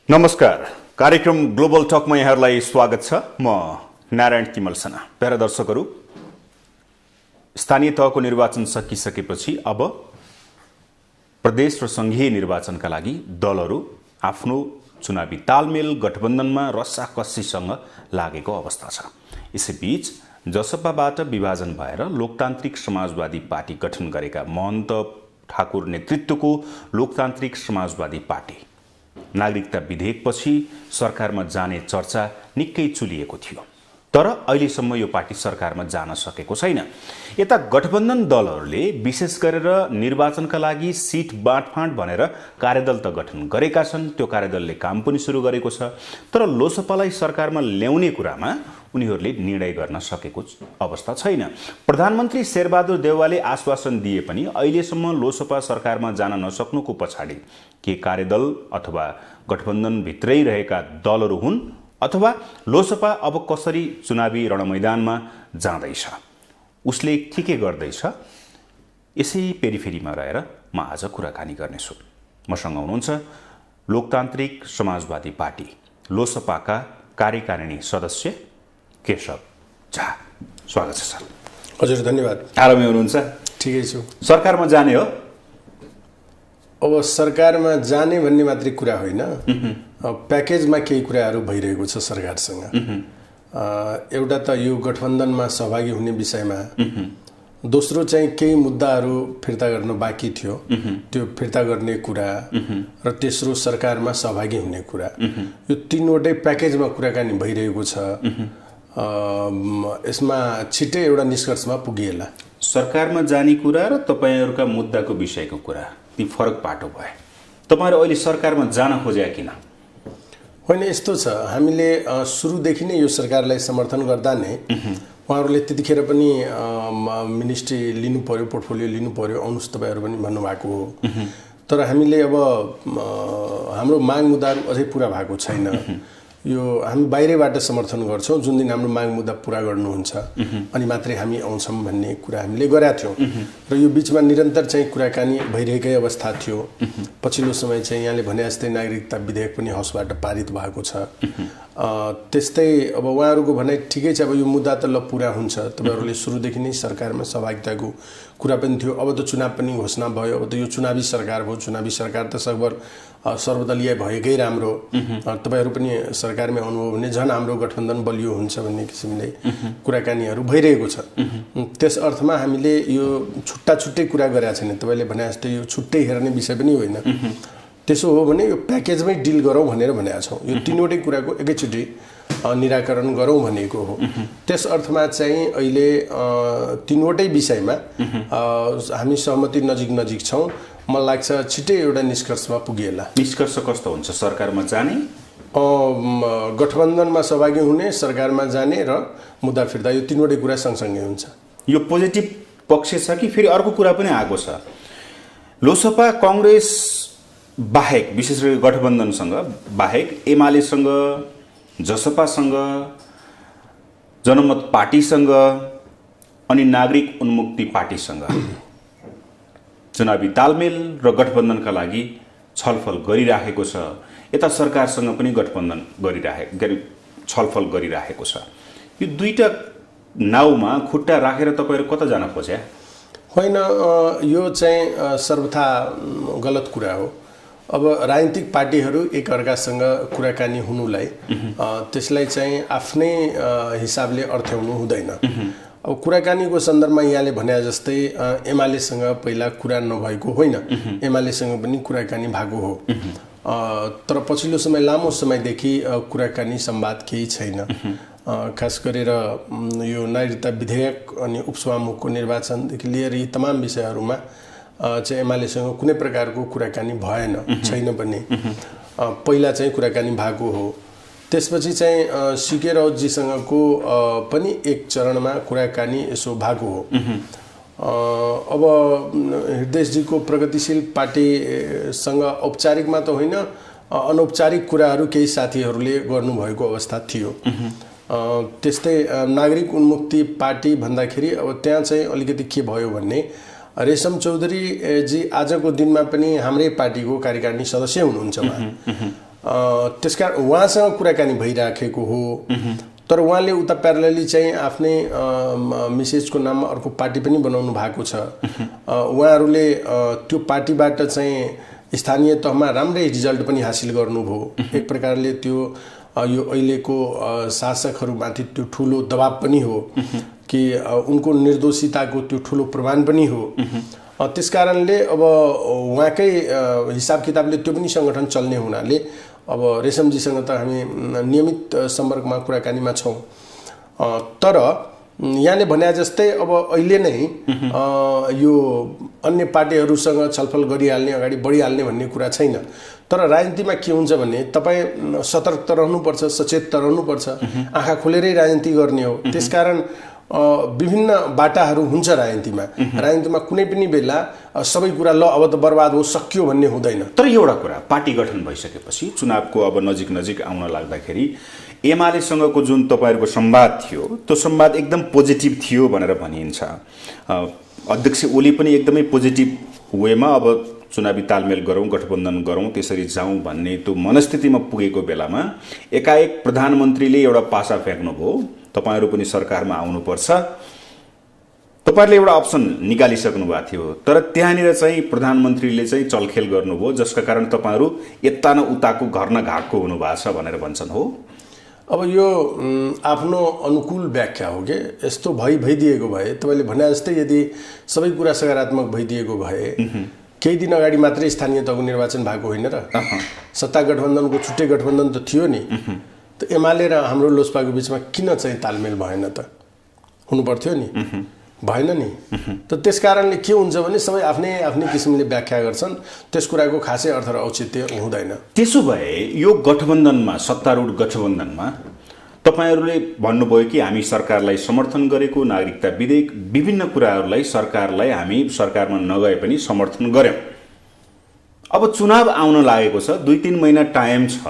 नमस्कार। कार्यक्रम ग्लोबल टकमा यहाँहरूलाई स्वागत छ। म नारायण तिमलसना। प्यारा दर्शकहरू, स्थानीय तहको निर्वाचन सकिसकेपछि अब प्रदेश र संघीय निर्वाचनका लागि दलहरू आफ्नो चुनावी तालमेल गठबन्धनमा रस्साकस्सीसँग लागेको अवस्था छ। यसैबीच जसपाबाट विभाजन भएर लोकतान्त्रिक समाजवादी पार्टी गठन गरेका महन्त ठाकुर नेतृत्वको लोकतान्त्रिक समाजवादी पार्टी नागरिकता विधेयकपछि सरकारमा जाने चर्चा निकै चुलिएको थियो, तर अहिलेसम्म यो पार्टी सरकारमा जान सकेको छैन। यता गठबन्धन दलहरूले विशेष गरेर निर्वाचनका लागि सिट बाँडफाँड भनेर कार्यदल त गठन गरेका छन्, त्यो कार्यदलले काम पनि सुरु गरेको छ, तर लोसपालाई सरकारमा ल्याउने कुरामा उनीहरूले निर्णय गर्न सकेको अवस्था छैन। प्रधानमन्त्री शेरबहादुर देउवाले आश्वासन दिए पनि अहिलेसम्म लोसपा सरकारमा जान नसक्नुको पछाडि के कार्यदल अथवा गठबन्धनभित्रै रहेका दलहरू हुन् अथवा लोसपा अब कसरी चुनावी रणमैदानमा जाँदैछ, उसले के गर्दैछ, यसै पेरिफेरीमा रहेर म आज कुराकानी गर्नेछु। मसँग हुनुहुन्छ लोकतान्त्रिक समाजवादी पार्टी लोसपाका कार्यकारिणी सदस्य केशव झा। स्वागत छ सर। हजुर धन्यवाद। आरामै हुनुहुन्छ? ठिकै छु। सरकारमा जाने हो? अब सरकारमा जाने भन्ने मात्रै कुरा होइन, प्याकेजमा केही कुराहरू भइरहेको छ सरकारसँग। एउटा त यो गठबन्धनमा सहभागी हुने विषयमा, दोस्रो चाहिँ केही मुद्दाहरू फिर्ता गर्न बाँकी थियो, त्यो फिर्ता गर्ने कुरा, र तेस्रो सरकारमा सहभागी हुने कुरा। यो तीनवटै प्याकेजमा कुराकानी भइरहेको छ। यसमा छिट्टै एउटा निष्कर्षमा पुगिएला। सरकारमा जाने कुरा र तपाईहरुका मुद्दाको विषयको कुरा ती फरक पाटो भए। तपाईहरु अहिले सरकारमा जान खोजे किन? होइन, यस्तो छ, हामीले सुरुदेखि नै यो सरकारलाई समर्थन गर्दा नै उहाँहरूले त्यतिखेर पनि मिनिस्ट्री लिनु पर्यो, पोर्टफोलियो लिनु पर्यो, आउनुस् तपाईहरु पनि भन्नुभएको हो। तर हामीले अब हाम्रो माग मुद्दाहरू अझै पूरा भएको छैन। यो हामी बाहिरबाट समर्थन गर्छौं, जुन दिन हाम्रो माग मुद्दा पूरा गर्नुहुन्छ अनि मात्रै हामी आउँछौं भन्ने कुरा हामीले गरेका थियौं। र यो बीचमा निरन्तर चाहिँ कुराकानी भइरहेकै अवस्था थियो। पछिल्लो समय चाहिँ यहाँले भने जस्तै नागरिकता विधेयक पनि हाउसबाट पारित भएको छ। त्यस्तै अब उहाँहरूको भनाइ ठिकै छ, अब यो मुद्दा त ल पूरा हुन्छ, तपाईहरुले सुरुदेखि नै सरकारमा सहभागिताको कुरा पनि थियो। अब त चुनाव पनि घोषणा भयो, अब त यो चुनावी सरकार भयो। चुनावी सरकार त सकभर सर्वदलीय भएकै राम्रो। तपाईहरु पनि सरकारमै आउनुभयो भने झन् हाम्रो गठबन्धन बलियो हुन्छ भन्ने किसिमले कुराकानीहरू भइरहेको छ। त्यस अर्थमा हामीले यो छुट्टा छुट्टै कुरा गरेका छैन। तपाईले भने जस्तै यो छुट्टै हेर्ने विषय पनि होइन। त्यसो हो भने यो प्याकेजमै डिल गरौँ भनेर भनेका छौँ। यो तीनवटै कुराको एकैचोटि निराकरण गरौँ भनेको हो। त्यस अर्थमा चाहिँ अहिले तीनवटै विषयमा हामी सहमति नजिक छौँ। मलाई लाग्छ छिट्टै एउटा निष्कर्षमा पुगिएला। निष्कर्ष कस्तो हुन्छ? सरकारमा जाने, गठबन्धनमा सहभागी हुने, सरकारमा जाने र मुद्दा फिर्ता, यो तीनवटै कुरा सँगसँगै हुन्छ। यो पोजिटिभ पक्ष छ कि फेरि अर्को कुरा पनि आएको छ? लोसपा कांग्रेस बाहेक, विशेष गरी गठबन्धनसँग बाहेक एमालेसँग, जसपासँग, जनमत पार्टीसँग अनि नागरिक उन्मुक्ति पार्टीसँग चुनावी तालमेल र गठबन्धनका लागि छलफल गरिराखेको छ। यता सरकारसँग पनि गठबन्धन छलफल गरिराखेको छ। यो दुईटा नाउमा खुट्टा राखेर तपाईहरु कता जान खोजे? होइन, यो चाहिँ सर्वथा गलत कुरा हो। अब राजनीतिक पार्टीहरू एक अर्कासँग कुराकानी हुनुलाई त्यसलाई चाहिँ आफ्नै हिसाबले अर्थ्याउनु हुँदैन। अब कुराकानीको सन्दर्भमा यहाँले भने जस्तै एमालेसँग पहिला कुरा नभएको होइन, एमालेसँग पनि कुराकानी भएको हो। तर पछिल्लो समय, लामो समयदेखि कुराकानी संवाद केही छैन। खास गरेर यो नागरिकता विधेयक अनि उपसभामुखको निर्वाचनदेखि लिएर यी तमाम विषयहरूमा चाहिँ एमालेसँग कुनै प्रकारको कुराकानी भएन, छैन पनि। पहिला चाहिँ कुराकानी भएको हो। त्यसपछि चाहिँ सीके राउतजीसँगको पनि एक चरणमा कुराकानी यसो भएको हो। अब हृदयजीको प्रगतिशील पार्टीसँग औपचारिकमा त होइन, अनौपचारिक कुराहरू केही साथीहरूले गर्नुभएको अवस्था थियो। त्यस्तै नागरिक उन्मुक्ति पार्टी भन्दाखेरि अब त्यहाँ चाहिँ अलिकति के भयो भन्ने, रेशम चौधरी जी आजको दिनमा पनि हाम्रै पार्टीको कार्यकारिणी सदस्य हुनुहुन्छ। त्यसकारण उहाँसँग कुराकानी भइराखेको हो। तर उहाँले उता प्यारलली चाहिँ आफ्नै मिसेजको नाममा अर्को पार्टी पनि बनाउनु भएको छ। उहाँहरूले त्यो पार्टीबाट चाहिँ स्थानीय तहमा राम्रै रिजल्ट पनि हासिल गर्नुभयो। एक प्रकारले त्यो यो अहिलेको शासकहरूमाथि त्यो ठुलो दबाब पनि हो कि उनको निर्दोषिताको त्यो ठुलो प्रमाण पनि हो। त्यसकारणले अब उहाँकै हिसाब किताबले त्यो पनि सङ्गठन चल्ने हुनाले अब रेशमजीसँग त हामी नियमित सम्पर्कमा कुराकानीमा छौँ। तर यहाँले भने जस्तै अब अहिले नै यो अन्य पार्टीहरूसँग छलफल गरिहाल्ने, अगाडि बढिहाल्ने भन्ने कुरा छैन। तर राजनीतिमा के हुन्छ भने तपाईँ सतर्क त रहनुपर्छ, सचेत त रहनुपर्छ, आँखा खोलेरै राजनीति गर्ने हो। त्यसकारण विभिन्न बाटाहरू हुन्छ राजनीतिमा। राजनीतिमा कुनै पनि बेला सबै कुरा ल अब त बर्बाद हो, सक्यो भन्ने हुँदैन। तर एउटा कुरा, पार्टी गठन भइसकेपछि चुनावको अब नजिक आउन लाग्दाखेरि एमालेसँगको जुन तपाईँहरूको संवाद थियो त्यो संवाद एकदम पोजिटिभ थियो भनेर भनिन्छ। अध्यक्ष ओली पनि एकदमै पोजिटिभ वेमा अब चुनावी तालमेल गरौँ, गठबन्धन गरौँ, त्यसरी जाउँ भन्ने त्यो मनस्थितिमा पुगेको बेलामा एकाएक प्रधानमन्त्रीले एउटा पासा फ्याँक्नुभयो, तपाईहरू पनि सरकारमा आउनुपर्छ। तपाईहरुले एउटा अप्सन निकालिसक्नु भएको थियो, तर त्यहाँनिर चाहिँ प्रधानमन्त्रीले चाहिँ चलखेल गर्नुभयो, जसका कारण तपाईहरू यता न उताको घर न घाटको हुनु भएको छ भनेर भन्छन्। हो, अब यो आफ्नो अनुकूल व्याख्या हो के। यस्तो भइदिएको भए, तपाईँले भने जस्तै यदि सबै कुरा सकारात्मक भइदिएको भए केही दिन अगाडि मात्रै स्थानीय तहको निर्वाचन भएको होइन र? सत्ता गठबन्धनको छुट्टै गठबन्धन त थियो नि। त एमाले र हाम्रो लोसपाको बिचमा किन चाहिँ तालमेल भएन त? हुनु पर्थ्यो नि, भएन नि। त त्यस कारणले के हुन्छ भने सबै आफ्नै किसिमले व्याख्या गर्छन्, त्यस कुराको खासै अर्थ र औचित्य हुँदैन। त्यसो भए यो गठबन्धनमा, सत्तारूढ गठबन्धनमा तपाईहरूले भन्नुभयो कि हामी सरकारलाई समर्थन गरेको, नागरिकता विधेयक विभिन्न कुराहरूलाई सरकारलाई हामी सरकारमा नगए पनि समर्थन गर्यौं। अब चुनाव आउन लागेको छ, 2-3 महिना टाइम छ।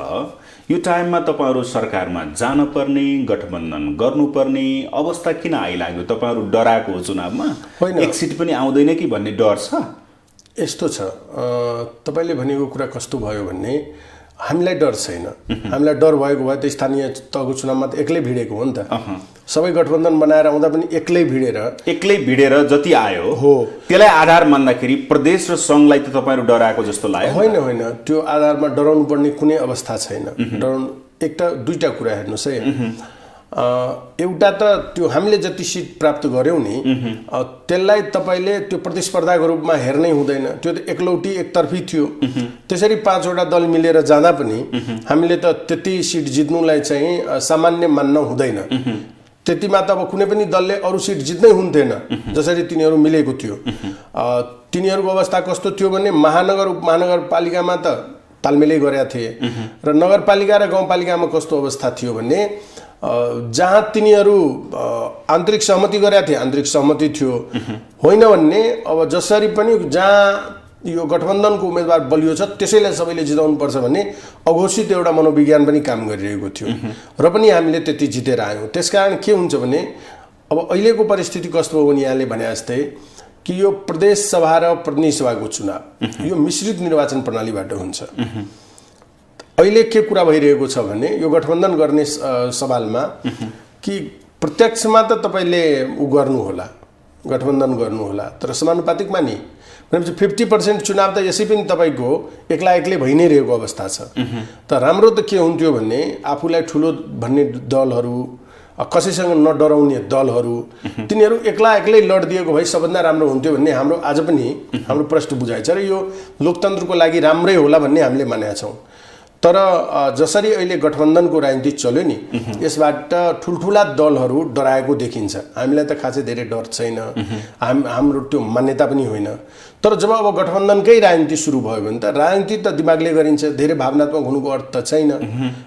यो टाइममा तपाईहरू सरकारमा जान पर्ने, गठबन्धन गर्नुपर्ने अवस्था किन आइलाग्यो? तपाईहरू डराएको हो चुनावमा? एक सिट पनि आउँदैन कि भन्ने डर छ? यस्तो छ, तपाईले भनेको कुरा कस्तो भयो भन्ने, हामीलाई डर छैन। हामीलाई डर भएको भए त स्थानीय तहको चुनावमा त एक्लै भिडेको हो नि त। सबै गठबन्धन बनाएर आउँदा पनि एक्लै भिडेर जति आयो हो, त्यसलाई आधार मान्दाखेरि प्रदेश र संघलाई त तपाईहरु डराएको जस्तो लाग्यो। होइन, त्यो आधारमा डराउनु पर्ने कुनै अवस्था छैन। डराउनु एक त दुईटा कुरा हेर्नुस् है। एउटा त त्यो हामीले जति सिट प्राप्त गर्यौं नि, त्यसलाई तपाईले त्यो प्रतिस्पर्धाको रूपमा हेर्नै हुँदैन। त्यो त एकलौटी एकतर्फी थियो। त्यसरी 5 वटा दल मिलेर जाँदा पनि हामीले त त्यति सिट जित्नुलाई चाहिँ सामान्य मान्न हुँदैन। त्यतिमा त अब कुनै पनि दलले अरू सिट जित्नै हुन्थेन जसरी तिनीहरू मिलेको थियो। तिनीहरूको अवस्था कस्तो थियो भने महानगरपालिकामा त तालमेलै गरेका थिए र नगरपालिका र गाउँपालिकामा कस्तो अवस्था थियो भने जहाँ तिनीहरू आन्तरिक सहमति गरेका थिए, आन्तरिक सहमति थियो। होइन भन्ने अब जसरी पनि जहाँ यो गठबन्धनको उम्मेदवार बलियो छ त्यसैलाई सबैले जिताउनु पर्छ भन्ने अघोषित एउटा मनोविज्ञान पनि काम गरिरहेको थियो र पनि हामीले त्यति जितेर आयौँ। त्यसकारण के हुन्छ भने अब अहिलेको परिस्थिति कस्तो हो भने यहाँले भने जस्तै कि यो प्रदेश सभा र प्रतिनिधि सभाको चुनाव यो मिश्रित निर्वाचन प्रणालीबाट हुन्छ। अहिले के कुरा भइरहेको छ भने यो गठबन्धन गर्ने सवालमा कि प्रत्यक्षमा त तपाईले गठबन्धन गर्नु होला, तर समानुपातिकमा नि भनेपछि 50% चुनाव त यसै पनि तपाईको एक्लै भइ नै रहेको अवस्था छ। त राम्रो त के हुन्थ्यो भने आफूलाई ठुलो भन्ने दलहरू, कसैसँग नडराउने दलहरू, तिनीहरू एक्लै लडिदिएको भए सबभन्दा राम्रो हुन्थ्यो भन्ने हाम्रो आज पनि हाम्रो प्रश्न बुझाइ छ र यो लोकतन्त्रको लागि राम्रै होला भन्ने हामीले मानेका छौँ। तर जसरी अहिले गठबन्धनको राजनीति चल्यो नि, यसबाट ठुल्ठुला दलहरू डराएको देखिन्छ। हामीलाई त खासै धेरै डर छैन, हाम्रो त्यो मान्यता पनि होइन। तर जब अब गठबन्धनकै राजनीति सुरु भयो भने त राजनीति त दिमागले गरिन्छ, धेरै भावनात्मक हुनुको अर्थ त छैन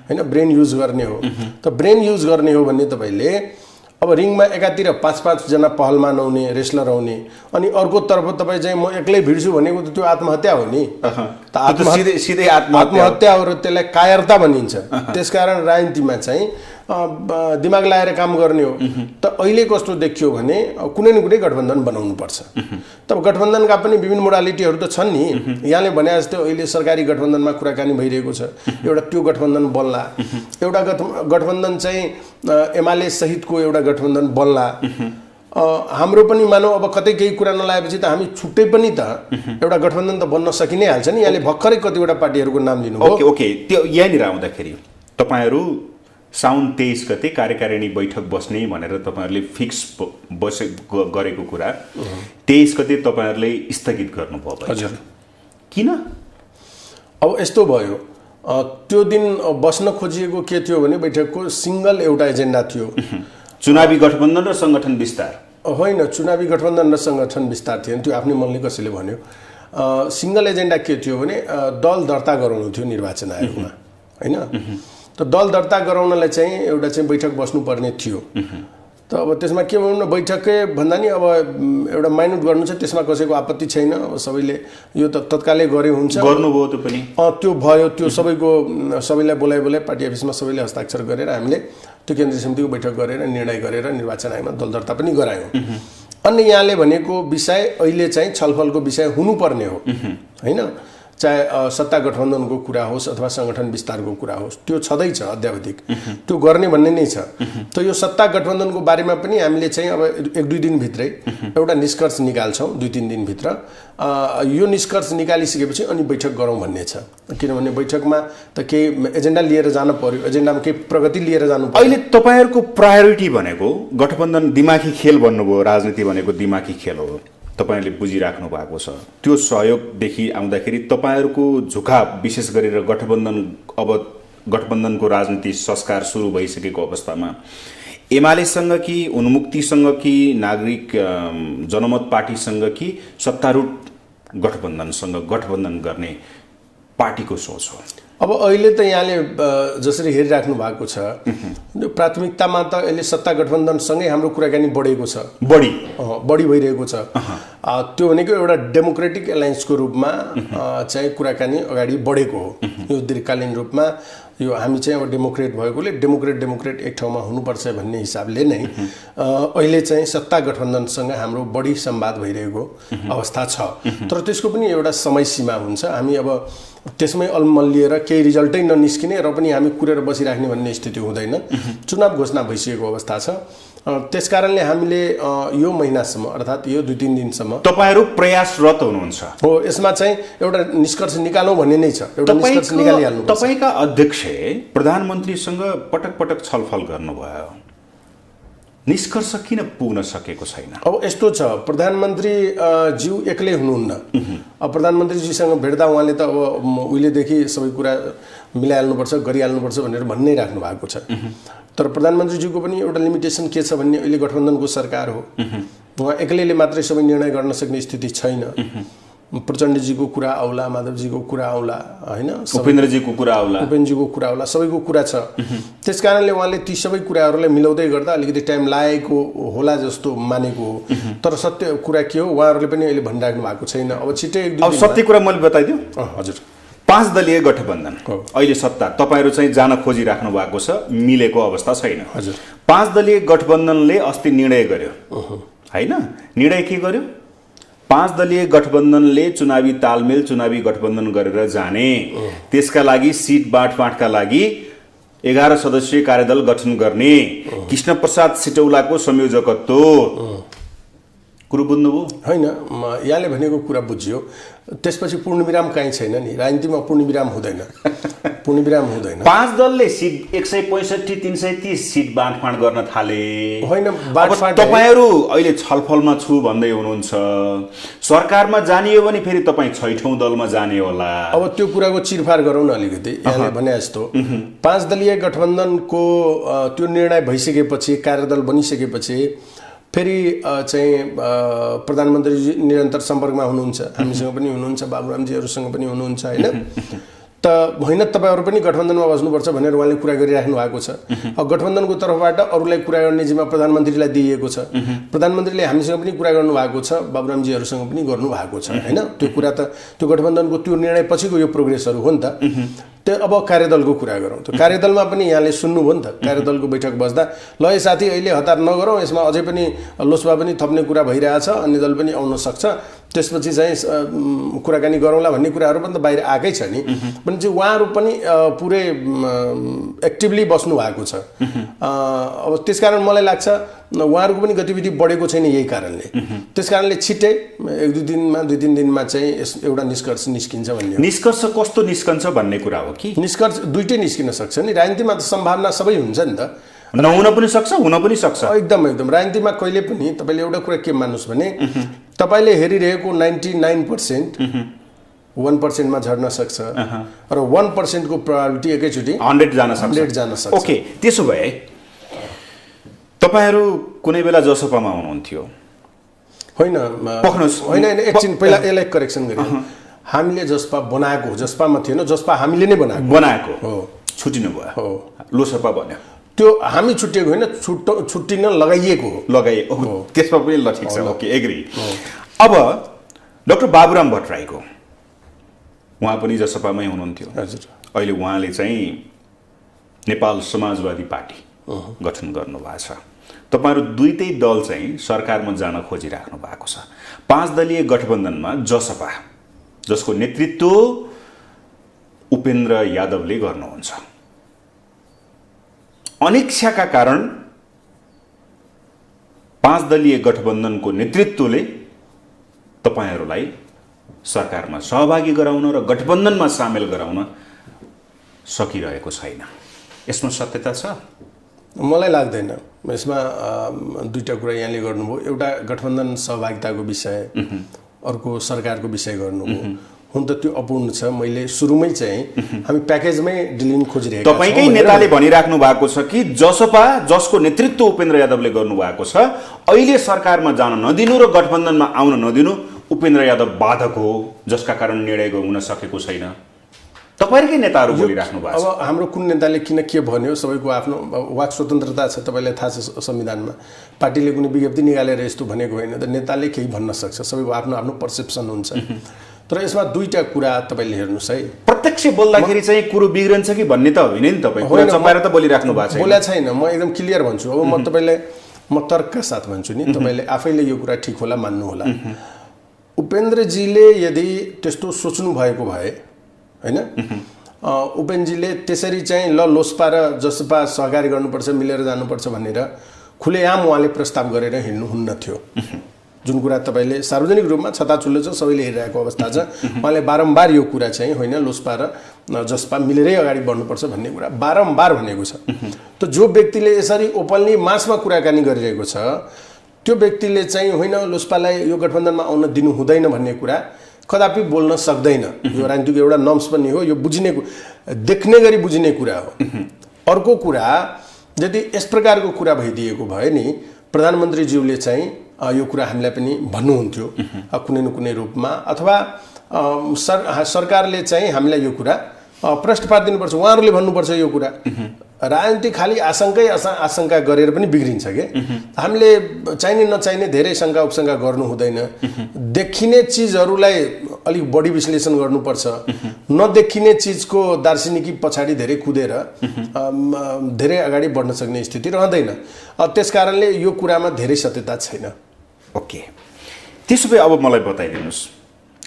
हैन। ब्रेन युज गर्ने हो। त ब्रेन युज गर्ने हो भने तपाईले अब रिङमा एकातिर 5-5 जना पहलमान आउने, रेस्लर आउने, अनि अर्को तर्फ तपाईँ चाहिँ म एक्लै भिड्छु भनेको त त्यो आत्महत्या हो नि। सिधै आत्महत्या हो र त्यसलाई कायरता भनिन्छ। त्यसकारण राजनीतिमा चाहिँ दिमाग लगाएर काम गर्ने हो त अहिले कस्तो देखियो भने कुनै न कुनै गठबन्धन बनाउनु पर्छ। तब गठबन्धनका पनि विभिन्न मोडालिटीहरू त छन् नि। यहाँले भने जस्तो अहिले सरकारी गठबन्धनमा कुराकानी भइरहेको छ, एउटा त्यो गठबन्धन बन्ला, एउटा गठबन्धन चाहिँ एमाले सहितको एउटा गठबन्धन बन्ला। हाम्रो पनि मानौ अब कतै केही कुरा नलाएपछि त हामी छुट्टै पनि त एउटा गठबन्धन त बन्न सकिनै हाल्छ नि। यहाँले भर्खरै कतिवटा पार्टीहरूको नाम लिनुभयो। ओके त्यो यहाँनिर आउँदाखेरि तपाईँहरू साउन 23 गते कार्यकारिणी बैठक बस्ने भनेर तपाईँहरूले फिक्स गरेको कुरा 23 गते तपाईँहरूले स्थगित गर्नुभयो। हजुर, किन? अब यस्तो भयो, त्यो दिन बस्न खोजिएको के थियो भने बैठकको सिङ्गल एउटा एजेन्डा थियो, चुनावी गठबन्धन र सङ्गठन विस्तार। होइन, चुनावी गठबन्धन र सङ्गठन विस्तार थिएन, त्यो आफ्नै मनले कसैले भन्यो। सिङ्गल एजेन्डा के थियो भने दल दर्ता गराउनु थियो निर्वाचन आयोगमा, होइन? त दल दर्ता गराउनलाई चाहिँ एउटा चाहिँ बैठक बस्नुपर्ने थियो। त अब त्यसमा के भनौँ न, बैठकै भन्दा नि अब एउटा माइन्ड गर्नु छ, त्यसमा कसैको आपत्ति छैन। अब सबैले यो त तत्कालै गरे हुन्छ, गर्नुभयो त्यो पनि। त्यो भयो, त्यो सबैलाई बोलाइ पार्टी अफिसमा सबैले हस्ताक्षर गरेर हामीले त्यो केन्द्रीय समितिको बैठक गरेर निर्णय गरेर निर्वाचन आयोगमा दल दर्ता पनि गरायौँ। अनि यहाँले भनेको विषय अहिले चाहिँ छलफलको विषय हुनुपर्ने हो, होइन? चाहे सत्ता गठबन्धनको कुरा होस् अथवा सङ्गठन विस्तारको कुरा होस्, त्यो छँदैछ अध्यावधिक, त्यो गर्ने भन्ने नै छ। त यो सत्ता गठबन्धनको बारेमा पनि हामीले चाहिँ अब 1-2 दिनभित्रै एउटा निष्कर्ष निकाल्छौँ, 2-3 दिनभित्र। यो निष्कर्ष निकालिसकेपछि अनि बैठक गरौँ भन्ने छ। किनभने बैठकमा त केही एजेन्डा लिएर जानु पर्यो, एजेन्डामा केही प्रगति लिएर जानु पर्यो। अहिले तपाईँहरूको प्रायोरिटी भनेको गठबन्धन दिमागी खेल भन्नुभयो, राजनीति भनेको दिमागी खेल हो, तपाईँहरूले बुझिराख्नु भएको छ। त्यो सहयोगदेखि आउँदाखेरि तपाईँहरूको झुकाव विशेष गरेर गठबन्धनको राजनीति संस्कार सुरु भइसकेको अवस्थामा एमालेसँग कि उन्मुक्तिसँग कि नागरिक जनमत पार्टीसँग कि सत्तारूढ गठबन्धनसँग गठबन्धन गर्ने पार्टीको सोच हो? अब अहिले त यहाँले जसरी हेरिराख्नु भएको छ, प्राथमिकतामा त अहिले सत्ता गठबन्धनसँगै हाम्रो कुराकानी बढेको छ, बढी भइरहेको छ। त्यो भनेको एउटा डेमोक्रेटिक एलायन्सको रूपमा चाहिँ कुराकानी अगाडि बढेको हो। यो दीर्घकालीन रूपमा यो हामी चाहिँ अब डेमोक्रेट भएकोले डेमोक्रेट एक ठाउँमा हुनुपर्छ भन्ने हिसाबले नै अहिले चाहिँ सत्ता गठबन्धनसँग हाम्रो बढी संवाद भइरहेको अवस्था छ। तर त्यसको पनि एउटा समय सीमा हुन्छ। हामी अब त्यसमै अलमल्लिएर केही रिजल्टै ननिस्किने र पनि हामी कुरेर बसिराख्ने भन्ने स्थिति हुँदैन। चुनाव घोषणा भइसकेको अवस्था छ। त्यसकारणले हामीले यो महिनासम्म अर्थात् यो 2-3 दिनसम्म तपाईहरु प्रयासरत हुनुहुन्छ हो। यसमा चाहिँ एउटा निष्कर्ष निकालौँ भन्ने नै छ। एउटा निष्कर्ष निकालिहाल्नु। तपाईका अध्यक्ष प्रधानमन्त्रीसँग पटक पटक छलफल गर्नुभयो, निष्कर्ष किन पुग्न सकेको छैन? अब यस्तो छ, प्रधानमन्त्री ज्यू एक्लै हुनुहुन्न। अब प्रधानमन्त्रीजीसँग भेट्दा उहाँले त अब उहिलेदेखि सबै कुरा मिलाइहाल्नुपर्छ, गरिहाल्नुपर्छ भनेर भन्नै राख्नु भएको छ। तर प्रधानमन्त्रीजीको पनि एउटा लिमिटेसन के छ भन्ने, अहिले गठबन्धनको सरकार हो, उहाँ एक्लैले मात्रै सबै निर्णय गर्न सक्ने स्थिति छैन। प्रचण्डजीको कुरा आउला, माधवजीको कुरा आउला, होइन, उपेन्द्रजीको कुरा आउला, उपेन्द्रजीको कुरा आउला, सबैको कुरा छ। त्यसकारणले उहाँले ती सबै कुराहरूलाई मिलाउँदै गर्दा अलिकति टाइम लागेको होला जस्तो मानेको हो। तर सत्य कुरा के हो, उहाँहरूले पनि अहिले भनिराख्नु भएको छैन। अब छिट्टै अब सत्य कुरा मैले बताइदिउँ। हजुर, 5 दलीय गठबन्धन अहिले सत्ता तपाईहरु चाहिँ जान खोजिराख्नु भएको छ, मिलेको अवस्था छैन। हजुर, 5 दलीय गठबन्धनले अस्ति निर्णय गर्यो, हैन? निर्णय के गर्यो? 5 दलीय गठबन्धनले चुनावी तालमेल, चुनावी गठबन्धन गरेर जाने, त्यसका लागि सिट बाँडफाँडका लागि 11 सदस्यीय कार्यदल गठन गर्ने, कृष्णप्रसाद सिटौलाको संयोजकत्व। कुरो बुझ्नुभयो? होइन, यहाँले भनेको कुरा बुझ्यो। त्यसपछि पूर्णविराम कहीँ छैन नि, राजनीतिमा पूर्णविराम हुँदैन। पूर्णविराम हुँदैन। 5 दलले सिट 165-330 सिट बाँडफाँड गर्न थाले। होइन, बाँडफाँड तपाईहरु अहिले छलफलमा छु भन्दै हुनुहुन्छ। सरकारमा जानियो भने फेरि तपाई 6औं दलमा जाने होला। अब त्यो कुराको चिरफार गरौँ न अलिकति। यहाँले भने जस्तो 5 दलीय गठबन्धनको त्यो निर्णय भइसकेपछि, कार्यदल बनिसकेपछि फेरि चाहिँ प्रधानमन्त्रीजी निरन्तर सम्पर्कमा हुनुहुन्छ, हामीसँग पनि हुनुहुन्छ, बाबुरामजीहरूसँग पनि हुनुहुन्छ, होइन? त होइन, तपाईँहरू पनि गठबन्धनमा बस्नुपर्छ भनेर उहाँले कुरा गरिराख्नु भएको छ। अब गठबन्धनको तर्फबाट अरूलाई कुरा गर्ने जिम्मा प्रधानमन्त्रीलाई दिइएको छ। प्रधानमन्त्रीले हामीसँग पनि कुरा गर्नुभएको छ, बाबुरामजीहरूसँग पनि गर्नुभएको छ, होइन? त्यो कुरा त त्यो गठबन्धनको त्यो निर्णय पछिको यो प्रोग्रेसहरू हो नि त। त्यो अब कार्यदलको कुरा गरौँ त कार्यदलमा पनि यहाँले सुन्नुभयो नि त कार्यदलको बैठक बस्दा ल यो साथी अहिले हतार नगरौँ यसमा अझै पनि लोसपा पनि थप्ने कुरा भइरहेछ अन्य दल पनि आउन सक्छ त्यसपछि चाहिँ कुराकानी गरौँला भन्ने कुराहरू पनि त बाहिर आएकै छ नि भने चाहिँ उहाँहरू पनि पुरै एक्टिभली बस्नु भएको छ अब त्यसकारण मलाई लाग्छ उहाँहरूको पनि गतिविधि बढेको छैन यही कारणले त्यसकारणले छिट्टै एक दुई दिनमा 2-3 दिनमा चाहिँ एउटा निष्कर्ष निस्किन्छ भन्ने निष्कर्ष कस्तो निस्कन्छ भन्ने कुरा हो कि निष्कर्ष दुईटै निस्किन सक्छ नि राजनीतिमा त सम्भावना सबै हुन्छ नि त नहुन पनि सक्छ हुन पनि सक्छ एकदम राजनीतिमा कहिले पनि तपाईले एउटा कुरा के मान्नुस् भने तपाईले हेरिरहेको 99% 1% मा झर्न सक्छ र 1% को प्रोबेबिलिटी एकैचोटी 100 जान सक्छ ओके त्यसो भए तपाईहरु कुनै बेला जसपामा हुनुहुन्थ्यो होइन एकछिन पहिला यसलाई करेक्सन गरियो हामीले जसपा बनाएको जसपामा थिएन जसपा हामीले नै बनाएको हो छुटिनु भयो हो लोसपा भन्यो त्यो हामी छुट्टिएको होइन छुट्टिन लगाइएको हो त्यसमा पनि ल ठीक छ ओके एग्री अब डाक्टर बाबुराम भट्टराईको उहाँ पनि जसपामै हुनुहुन्थ्यो हजुर अहिले उहाँले चाहिँ नेपाल समाजवादी पार्टी गठन गर्नु भएको छ तपाईहरु दुईटै दल चाहिँ सरकारमा जान खोजिराख्नु भएको छ 5 दलीय गठबन्धनमा जसपा जसको नेतृत्व उपेन्द्र यादवले गर्नुहुन्छ अनिच्छाका कारण 5 दलीय गठबन्धनको नेतृत्वले तपाईहरुलाई सरकारमा सहभागी गराउन र गठबन्धनमा सामेल गराउन सकिरहेको छैन यसमा सत्यता छ मलाई लाग्दैन यसमा दुईटा कुरा यहाँले गर्नुभयो एउटा गठबन्धन सहभागिताको विषय अर्को सरकारको विषय गर्नुभयो हुन त त्यो अपूर्ण छ मैले सुरुमै चाहिँ हामी प्याकेजमै डिलिङ खोजिरहेका छौं तपाईकै नेताले भनिराख्नु भएको छ कि जसपा जसको नेतृत्व उपेन्द्र यादवले गर्नु भएको छ अहिले सरकारमा जान नदिनु र गठबन्धनमा आउन नदिनु उपेन्द्र यादव बाधक हो जसका कारण निर्णय हुन सकेको छैन तपाईहरुकै नेताहरु बोलिराख्नु भएको छ अब हाम्रो कुन नेताले किन के भन्यो सबैको आफ्नो वाक स्वतन्त्रता छ तपाईलाई थाहा छ संविधानमा पार्टीले कुनै विज्ञप्ति निकालेर यस्तो भनेको होइन त नेताले केही भन्न सक्छ सबैको आफ्नो आफ्नो पर्सेप्सन हुन्छ तर यसमा दुईटा कुरा तपाईले हेर्नुस् है प्रत्यक्ष बोल्दाखेरि चाहिँ कुरो बिग्रन्छ कि भन्ने त होइन नि तपाई कुरा चपाएर त बोलिराख्नु भएको छैन बोल्या छैन म एकदम क्लियर भन्छु अब म तपाईलाई म तर्कका साथ भन्छु नि तपाईले आफैले यो कुरा ठीक होला मान्नु होला उपेन्द्रजीले यदि त्यस्तो सोच्नु भएको भए हैन उपेन्द्रजीले त्यसरी चाहिँ ल लोसपा र जसपा सहकारी गर्नुपर्छ मिलेर जानुपर्छ भनेर खुलेआम उहाँले प्रस्ताव गरेर हिँड्नु हुन्न थियो जुन कुरा तपाईले सार्वजनिक रूपमा छताछुल्लो छ सबैले हेरिरहेको अवस्था छ उहाँले बारम्बार यो कुरा चाहिँ होइन लोसपा र जसपा मिलेरै अगाडि बढ्नुपर्छ भन्ने कुरा बारम्बार भनेको छ त जो व्यक्तिले यसरी ओपनली मासमा कुराकानी गरिरहेको छ त्यो व्यक्तिले चाहिँ होइन लोसपालाई यो गठबन्धनमा आउन दिनु हुँदैन भन्ने कुरा कदापि बोल्न सक्दैन यो राजनीतिको एउटा नर्म्स पनि हो यो बुझिने देख्ने गरी बुझिने कुरा हो अर्को कुरा यदि यस प्रकारको कुरा भइदिएको भए नि प्रधानमन्त्रीज्यूले चाहिँ यो कुरा हामीलाई पनि भन्नुहुन्थ्यो कुनै न कुनै रूपमा अथवा सरकारले चाहिँ हामीलाई यो कुरा प्रश्न पारिदिनुपर्छ उहाँहरूले भन्नुपर्छ यो कुरा राजनीति खाली आशंका गरेर पनि बिग्रिन्छ के हामीले चाहिने नचाहिने धेरै शंका उपशंका गर्नु हुँदैन देखिने चीजहरूलाई अलिक बढी विश्लेषण गर्नुपर्छ नदेखिने चीजको दार्शनिकी पछाडी धेरै कुदेर धेरै अगाडि बढ्न सक्ने स्थिति रहँदैन त्यसकारणले यो कुरामा धेरै सत्यता छैन ओके त्यसो भए अब मलाई बताइदिनुस्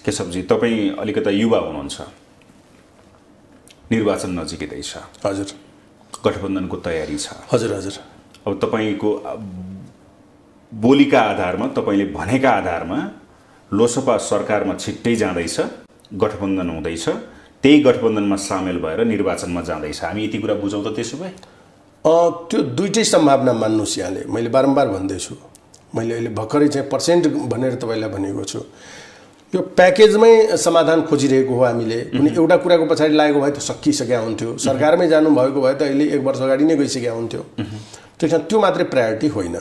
केशवजी तपाई अलिकता युवा हुनुहुन्छ निर्वाचन नजिकै छ हजुर गठबन्धनको तयारी छ हजुर हजुर अब तपाईको बोलीका आधारमा तपाईले भनेका आधारमा लोसपा सरकारमा छिट्टै जाँदैछ गठबन्धन हुँदैछ त्यही गठबन्धनमा सामेल भएर निर्वाचनमा जाँदैछ हामी यति कुरा बुझौँ त त्यसो भए त्यो दुईटै सम्भावना मान्नुस् यहाँले मैले बारम्बार भन्दै छु मैले अहिले भर्खरै चाहिँ पर्सेन्ट भनेर तपाईलाई भनेको छु यो प्याकेजमै समाधान खोजिरहेको हो हामीले कुनै एउटा कुराको पछाडी लागेको भए त सकिसक्या हुन्थ्यो सरकारमै जानु भएको भए त अहिले 1 वर्ष अगाडि नै गइसक्या हुन्थ्यो त्यसैले त्यो मात्रै प्रायोरिटी होइन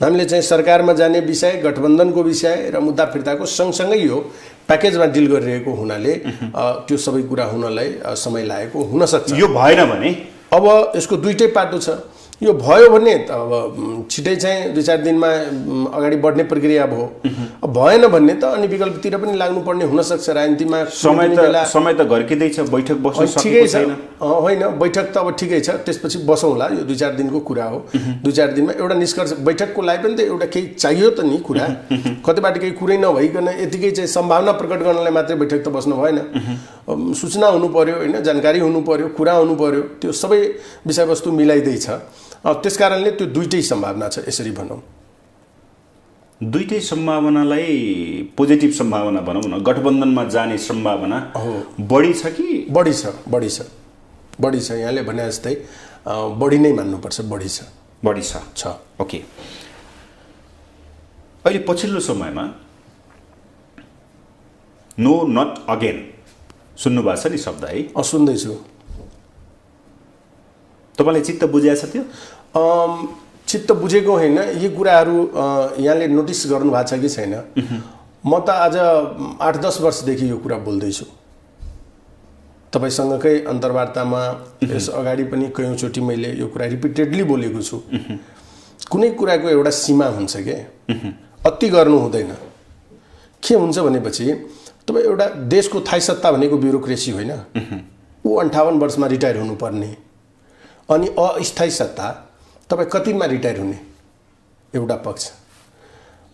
हामीले चाहिँ सरकारमा जाने विषय गठबन्धनको विषय र मुद्दा फिर्ताको सँगसँगै यो प्याकेजमा डिल गरिरहेको हुनाले त्यो सबै कुरा हुनलाई समय लागेको हुन सक्छ यो भएन भने अब यसको दुईटै पाटो छ। यो भयो भने त अब छिटै चाहिँ 2-4 दिनमा अगाडि बढ्ने प्रक्रिया भयो। अब भएन भन्ने त अनि विकल्पतिर पनि लाग्नुपर्ने हुनसक्छ। राजनीतिमा समय त घर्किँदै छ, बैठक बस्न सकेको छैन। होइन, बैठक त अब ठिकै छ, त्यसपछि बसौँला, यो 2-4 दिनको कुरा हो। 2-4 दिनमा एउटा निष्कर्ष, बैठकको लागि पनि त एउटा केही चाहियो त नि कुरा। कतैबाट केही कुरै नभइकन यतिकै चाहिँ सम्भावना प्रकट गर्नलाई मात्रै बैठक त बस्नु भएन। सूचना हुनु पर्यो, होइन, जानकारी हुनु पर्यो, कुरा हुनु पर्यो, त्यो सबै विषयवस्तु मिलाइँदैछ। त्यस कारणले त्यो दुईटै सम्भावना छ, यसरी भनौँ। दुईटै सम्भावनालाई पोजिटिभ सम्भावना भनौँ न, गठबन्धनमा जाने सम्भावना बढी छ कि? बढी छ। यहाँले भने जस्तै बढी नै मान्नुपर्छ, बढी छ। ओके। अहिले पछिल्लो समयमा नो नट अगेन सुन्नुभएको छ नि शब्द है? सुन्दैछु। तपाईँलाई चित्त बुझेको छ त्यो? चित्त बुझेको होइन, यी कुराहरू यहाँले नोटिस गर्नुभएको छ कि छैन? म त आज 8-10 वर्षदेखि यो कुरा बोल्दैछु। तपाईँसँगकै अन्तर्वार्तामा यस अगाडि पनि कयौँचोटि मैले यो कुरा रिपिटेडली बोलेको छु। कुनै कुराको एउटा सीमा हुन्छ के, अति गर्नु हुँदैन। के हुन्छ भनेपछि तपाईँ एउटा देशको थाई सत्ता भनेको ब्युरोक्रेसी होइन, ऊ 58 वर्षमा रिटायर हुनुपर्ने। अनि अस्थायी सत्ता तपाईँ कतिमा रिटायर हुने? एउटा पक्ष।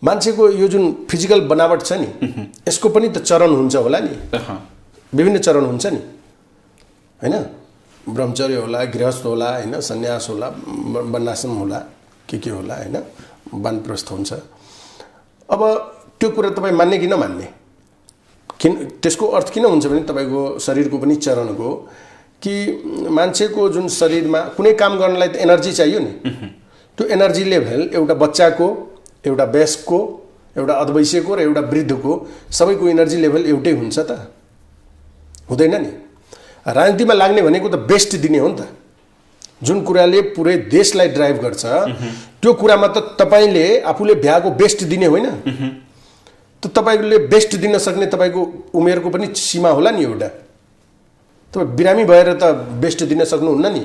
मान्छेको यो जुन फिजिकल बनावट छ नि, यसको पनि त चरण हुन्छ होला नि, विभिन्न चरण हुन्छ नि, होइन? ब्रह्मचर्य होला, गृहस्थ होला, होइन, सन्यास होला, वनाश्रम होला, के होला, होइन, वानप्रस्थ हुन्छ। अब त्यो कुरा तपाईँ मान्ने कि नमान्ने? त्यसको अर्थ किन हुन्छ भने तपाईँको शरीरको पनि चरणको, कि मान्छेको जुन शरीरमा कुनै काम गर्नलाई त एनर्जी चाहियो नि, त्यो एनर्जी लेभल एउटा बच्चाको, एउटा वयस्कको, एउटा अधवैंशको र एउटा वृद्धको सबैको एनर्जी लेभल एउटै हुन्छ त? हुँदैन नि। राजनीतिमा लाग्ने भनेको त बेस्ट दिने हो नि त। जुन कुराले पुरै देशलाई ड्राइभ गर्छ त्यो कुरामा त तपाईँले आफूले भ्याएको बेस्ट दिने होइन त? तपाईँले बेस्ट दिन सक्ने तपाईँको उमेरको पनि सीमा होला नि एउटा। तपाईँ बिरामी भएर त बेस्ट दिन सक्नुहुन्न नि,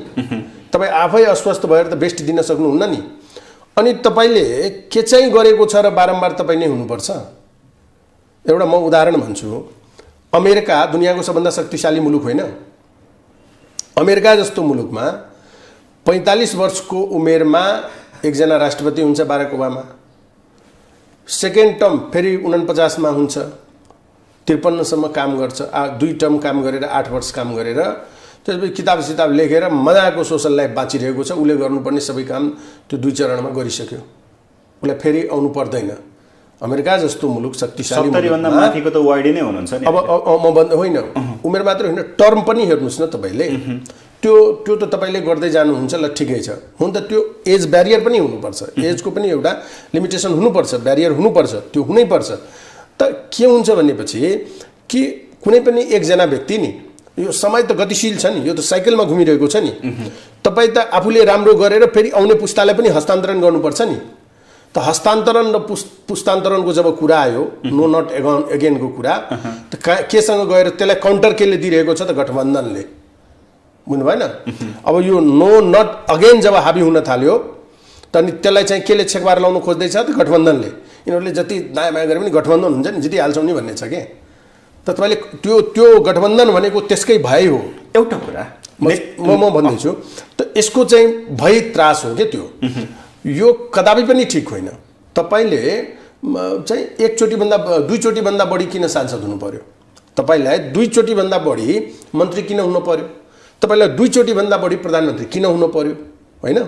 तपाईँ आफै अस्वस्थ भएर त बेस्ट दिन सक्नुहुन्न नि। अनि तपाईँले के चाहिँ गरेको छ र बारम्बार तपाईँ नै हुनुपर्छ। एउटा म उदाहरण भन्छु, अमेरिका दुनियाँको सबभन्दा शक्तिशाली मुलुक होइन? अमेरिका जस्तो मुलुकमा 45 वर्षको उमेरमा एकजना राष्ट्रपति हुन्छ, बाराक ओबामा। सेकेन्ड टर्म फेरि 49मा हुन्छ, 53सम्म काम गर्छ। 2 टर्म काम गरेर 8 वर्ष काम गरेर त्यसपछि किताब लेखेर मजाको सोसल लाइफ बाँचिरहेको छ। उसले गर्नुपर्ने सबै काम त्यो 2 चरणमा गरिसक्यो, उसलाई फेरि आउनु पर्दैन। अमेरिका जस्तो मुलुक शक्तिशाली, 70 भन्दा माथिको त वाइड नै हुनुहुन्छ नि। अब म भन्दा होइन, उमेर मात्र होइन, टर्म पनि हेर्नुहोस् न तपाईँले। त्यो त तपाईँले गर्दै जानुहुन्छ, ल ठिकै छ। हुन त त्यो एज ब्यारियर पनि हुनुपर्छ, एजको पनि एउटा लिमिटेसन हुनुपर्छ, ब्यारियर हुनुपर्छ, त्यो हुनैपर्छ। त के हुन्छ भनेपछि कि कुनै पनि एकजना व्यक्ति नि, यो समय त गतिशील छ नि, यो त साइकलमा घुमिरहेको छ नि। तपाईँ त आफूले राम्रो गरेर फेरि आउने पुस्तालाई पनि हस्तान्तरण गर्नुपर्छ नि। त हस्तान्तरण र पुस्तान्तरणको जब कुरा आयो, नो नट अगेनको कुरा, त केसँग गएर त्यसलाई काउन्टर केले दिइरहेको छ त? गठबन्धनले। बुझ्नु भएन? अब यो नो नट अगेन जब हाबी हुन थाल्यो त अनि त्यसलाई चाहिँ केले छेकबार लाउनु खोज्दैछ त? गठबन्धनले। यिनीहरूले जति दायाँ बायाँ गरे पनि गठबन्धन हुन्छ नि, जितिहाल्छौँ नि भन्ने छ के। त तपाईँले त्यो गठबन्धन भनेको त्यसकै भय हो। एउटा कुरा म भन्दैछु, त यसको चाहिँ भय त्रास हो क्या त्यो। यो कदापि पनि ठिक होइन। तपाईँले चाहिँ एकचोटिभन्दा 2 चोटिभन्दा बढी किन सांसद हुनु पर्यो? तपाईँलाई 2 चोटिभन्दा बढी मन्त्री किन हुनु पर्यो? तपाईँलाई 2 चोटिभन्दा बढी प्रधानमन्त्री किन हुनु पर्यो? होइन,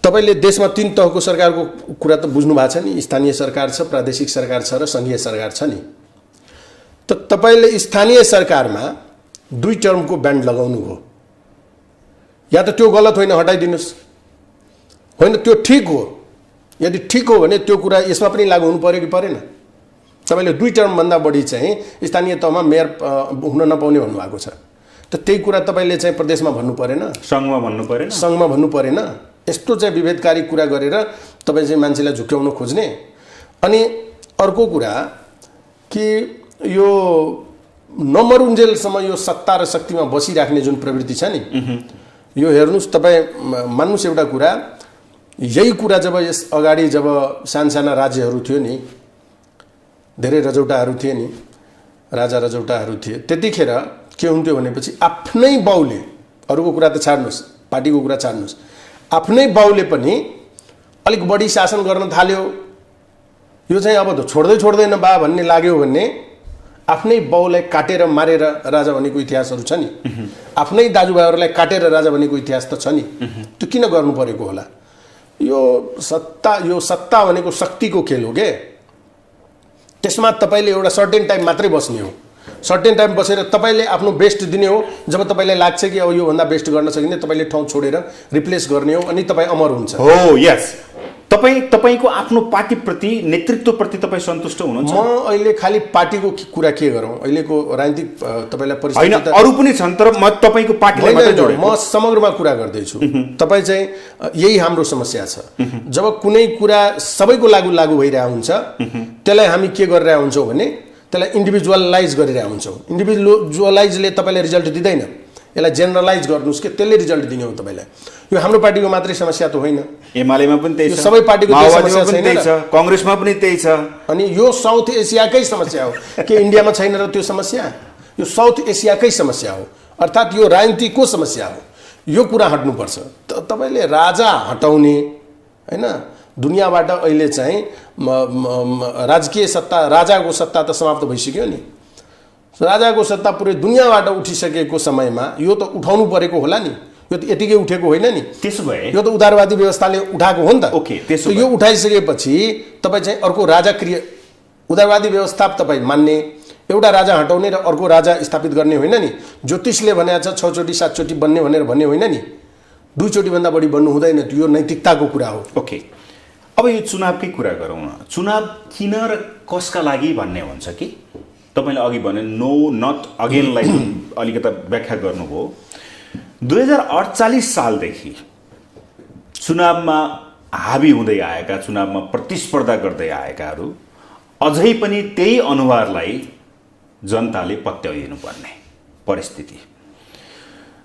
तपाईँले देशमा 3 तहको सरकारको कुरा त बुझ्नु भएको छ नि। स्थानीय सरकार छ, प्रादेशिक सरकार छ र सङ्घीय सरकार छ नि। त तपाईँले स्थानीय सरकारमा 2 टर्मको ब्यान्ड लगाउनु हो, या त त्यो गलत होइन, हटाइदिनुहोस्। होइन, त्यो ठिक हो। यदि ठिक हो भने त्यो कुरा यसमा पनि लागू हुनु पर्यो कि परेन? तपाईँले 2 टर्मभन्दा बढी चाहिँ स्थानीय तहमा मेयर हुन नपाउने भन्नुभएको छ। त त्यही कुरा तपाईँले चाहिँ प्रदेशमा भन्नु परेन? सङ्घमा भन्नु परेन? सङ्घमा भन्नु परेन? यस्तो चाहिँ विभेदकारी कुरा गरेर तपाईँ चाहिँ मान्छेलाई झुक्याउन खोज्ने। अनि अर्को कुरा कि यो नमरुन्जेलसम्म यो सत्ता र शक्तिमा बसिराख्ने जुन प्रवृत्ति छ नि, यो हेर्नुस् तपाईँ मान्नुस् एउटा कुरा, यही कुरा जब यस अगाडि जब साना राज्यहरू थियो नि, धेरै रजौटाहरू थिए नि, राजा रजौटाहरू थिए, त्यतिखेर के हुन्थ्यो भनेपछि आफ्नै बाउले, अरूको कुरा त छाड्नुहोस्, पार्टीको कुरा छाड्नुहोस्, आफ्नै बाउले पनि अलिक बढी शासन गर्न थाल्यो, यो चाहिँ अब त छोड्दैन बा भन्ने लाग्यो भने आफ्नै बाउलाई काटेर मारेर राजा बनेको इतिहासहरू छ नि, आफ्नै दाजुभाइहरूलाई काटेर राजा बनेको इतिहास त छ नि। त्यो किन गर्नु परेको होला? यो सत्ता भनेको शक्तिको खेल हो के। त्यसमा तपाईँले एउटा सर्टेन टाइम मात्रै बस्ने हो, सर्टेन टाइम बसेर तपाईँले आफ्नो बेस्ट दिने हो। जब तपाईँलाई लाग्छ कि अब योभन्दा बेस्ट गर्न सकिने, तपाईँले ठाउँ छोडेर रिप्लेस गर्ने हो, अनि तपाईँ अमर हुन्छ। हो, यस। तपाईको आफ्नो पार्टीप्रति, नेतृत्वप्रति तपाईँ सन्तुष्ट हुनुहुन्छ? म अहिले खालि पार्टीको कुरा के गरौँ, अहिलेको राजनीतिक तपाईँलाई परिस्थिति अरू पनि छन्, तर म तपाईँको पार्टीलाई मात्रै जोडेको, म समग्रमा कुरा गर्दैछु। तपाईँ चाहिँ यही हाम्रो समस्या छ। जब कुनै कुरा सबैको लागू भइरहेको हुन्छ, त्यसलाई हामी के गरिरहेको हुन्छौँ भने त्यसलाई इन्डिभिजुअलाइज गरिरहेको हुन्छौँ। इन्डिभिजुअलाइजले तपाईँलाई रिजल्ट दिँदैन, यसलाई जेनरलाइज गर्नुहोस् कि त्यसले रिजल्ट दिने हो तपाईँलाई। यो हाम्रो पार्टीको मात्रै समस्या त होइन, एमालेमा पनि त्यही छ, सबै पार्टीको समस्या छैन, कांग्रेसमा पनि त्यही छ। अनि यो साउथ एसियाकै समस्या हो कि इन्डियामा छैन र त्यो समस्या? यो साउथ एसियाकै समस्या हो, अर्थात् यो राजनीतिको समस्या हो। यो कुरा हट्नुपर्छ। तपाईँले राजा हटाउने होइन, दुनियाँबाट अहिले चाहिँ राजकीय सत्ता, राजाको सत्ता त समाप्त भइसक्यो नि। राजाको सत्ता पुरै दुनियाँबाट उठिसकेको समयमा यो त उठाउनु परेको होला नि, यो त यतिकै उठेको होइन नि। त्यसो भए यो त उदारवादी व्यवस्थाले उठाएको हो नि त। ओके, त्यसो यो उठाइसकेपछि तपाईँ चाहिँ अर्को राजा उदारवादी व्यवस्था तपाईँ मान्ने, एउटा राजा हटाउने र अर्को राजा स्थापित गर्ने होइन नि। ज्योतिषले भनेको छ 6 चोटि 7 चोटि बन्ने भनेर भन्ने होइन नि, 2 चोटिभन्दा बढी बन्नु हुँदैन। त्यो नैतिकताको कुरा हो। ओके, अब यो चुनावकै कुरा गरौँ न। चुनाव किन र कसका लागि भन्ने हुन्छ कि तपाईँले अघि भने नो नट अगेनलाई अलिकता व्याख्या गर्नुभयो। 2048 सालदेखि चुनावमा हावी हुँदै आएका, चुनावमा प्रतिस्पर्धा गर्दै आएकाहरू अझै पनि त्यही अनुहारलाई जनताले पत्याइदिनु पर्ने परिस्थिति।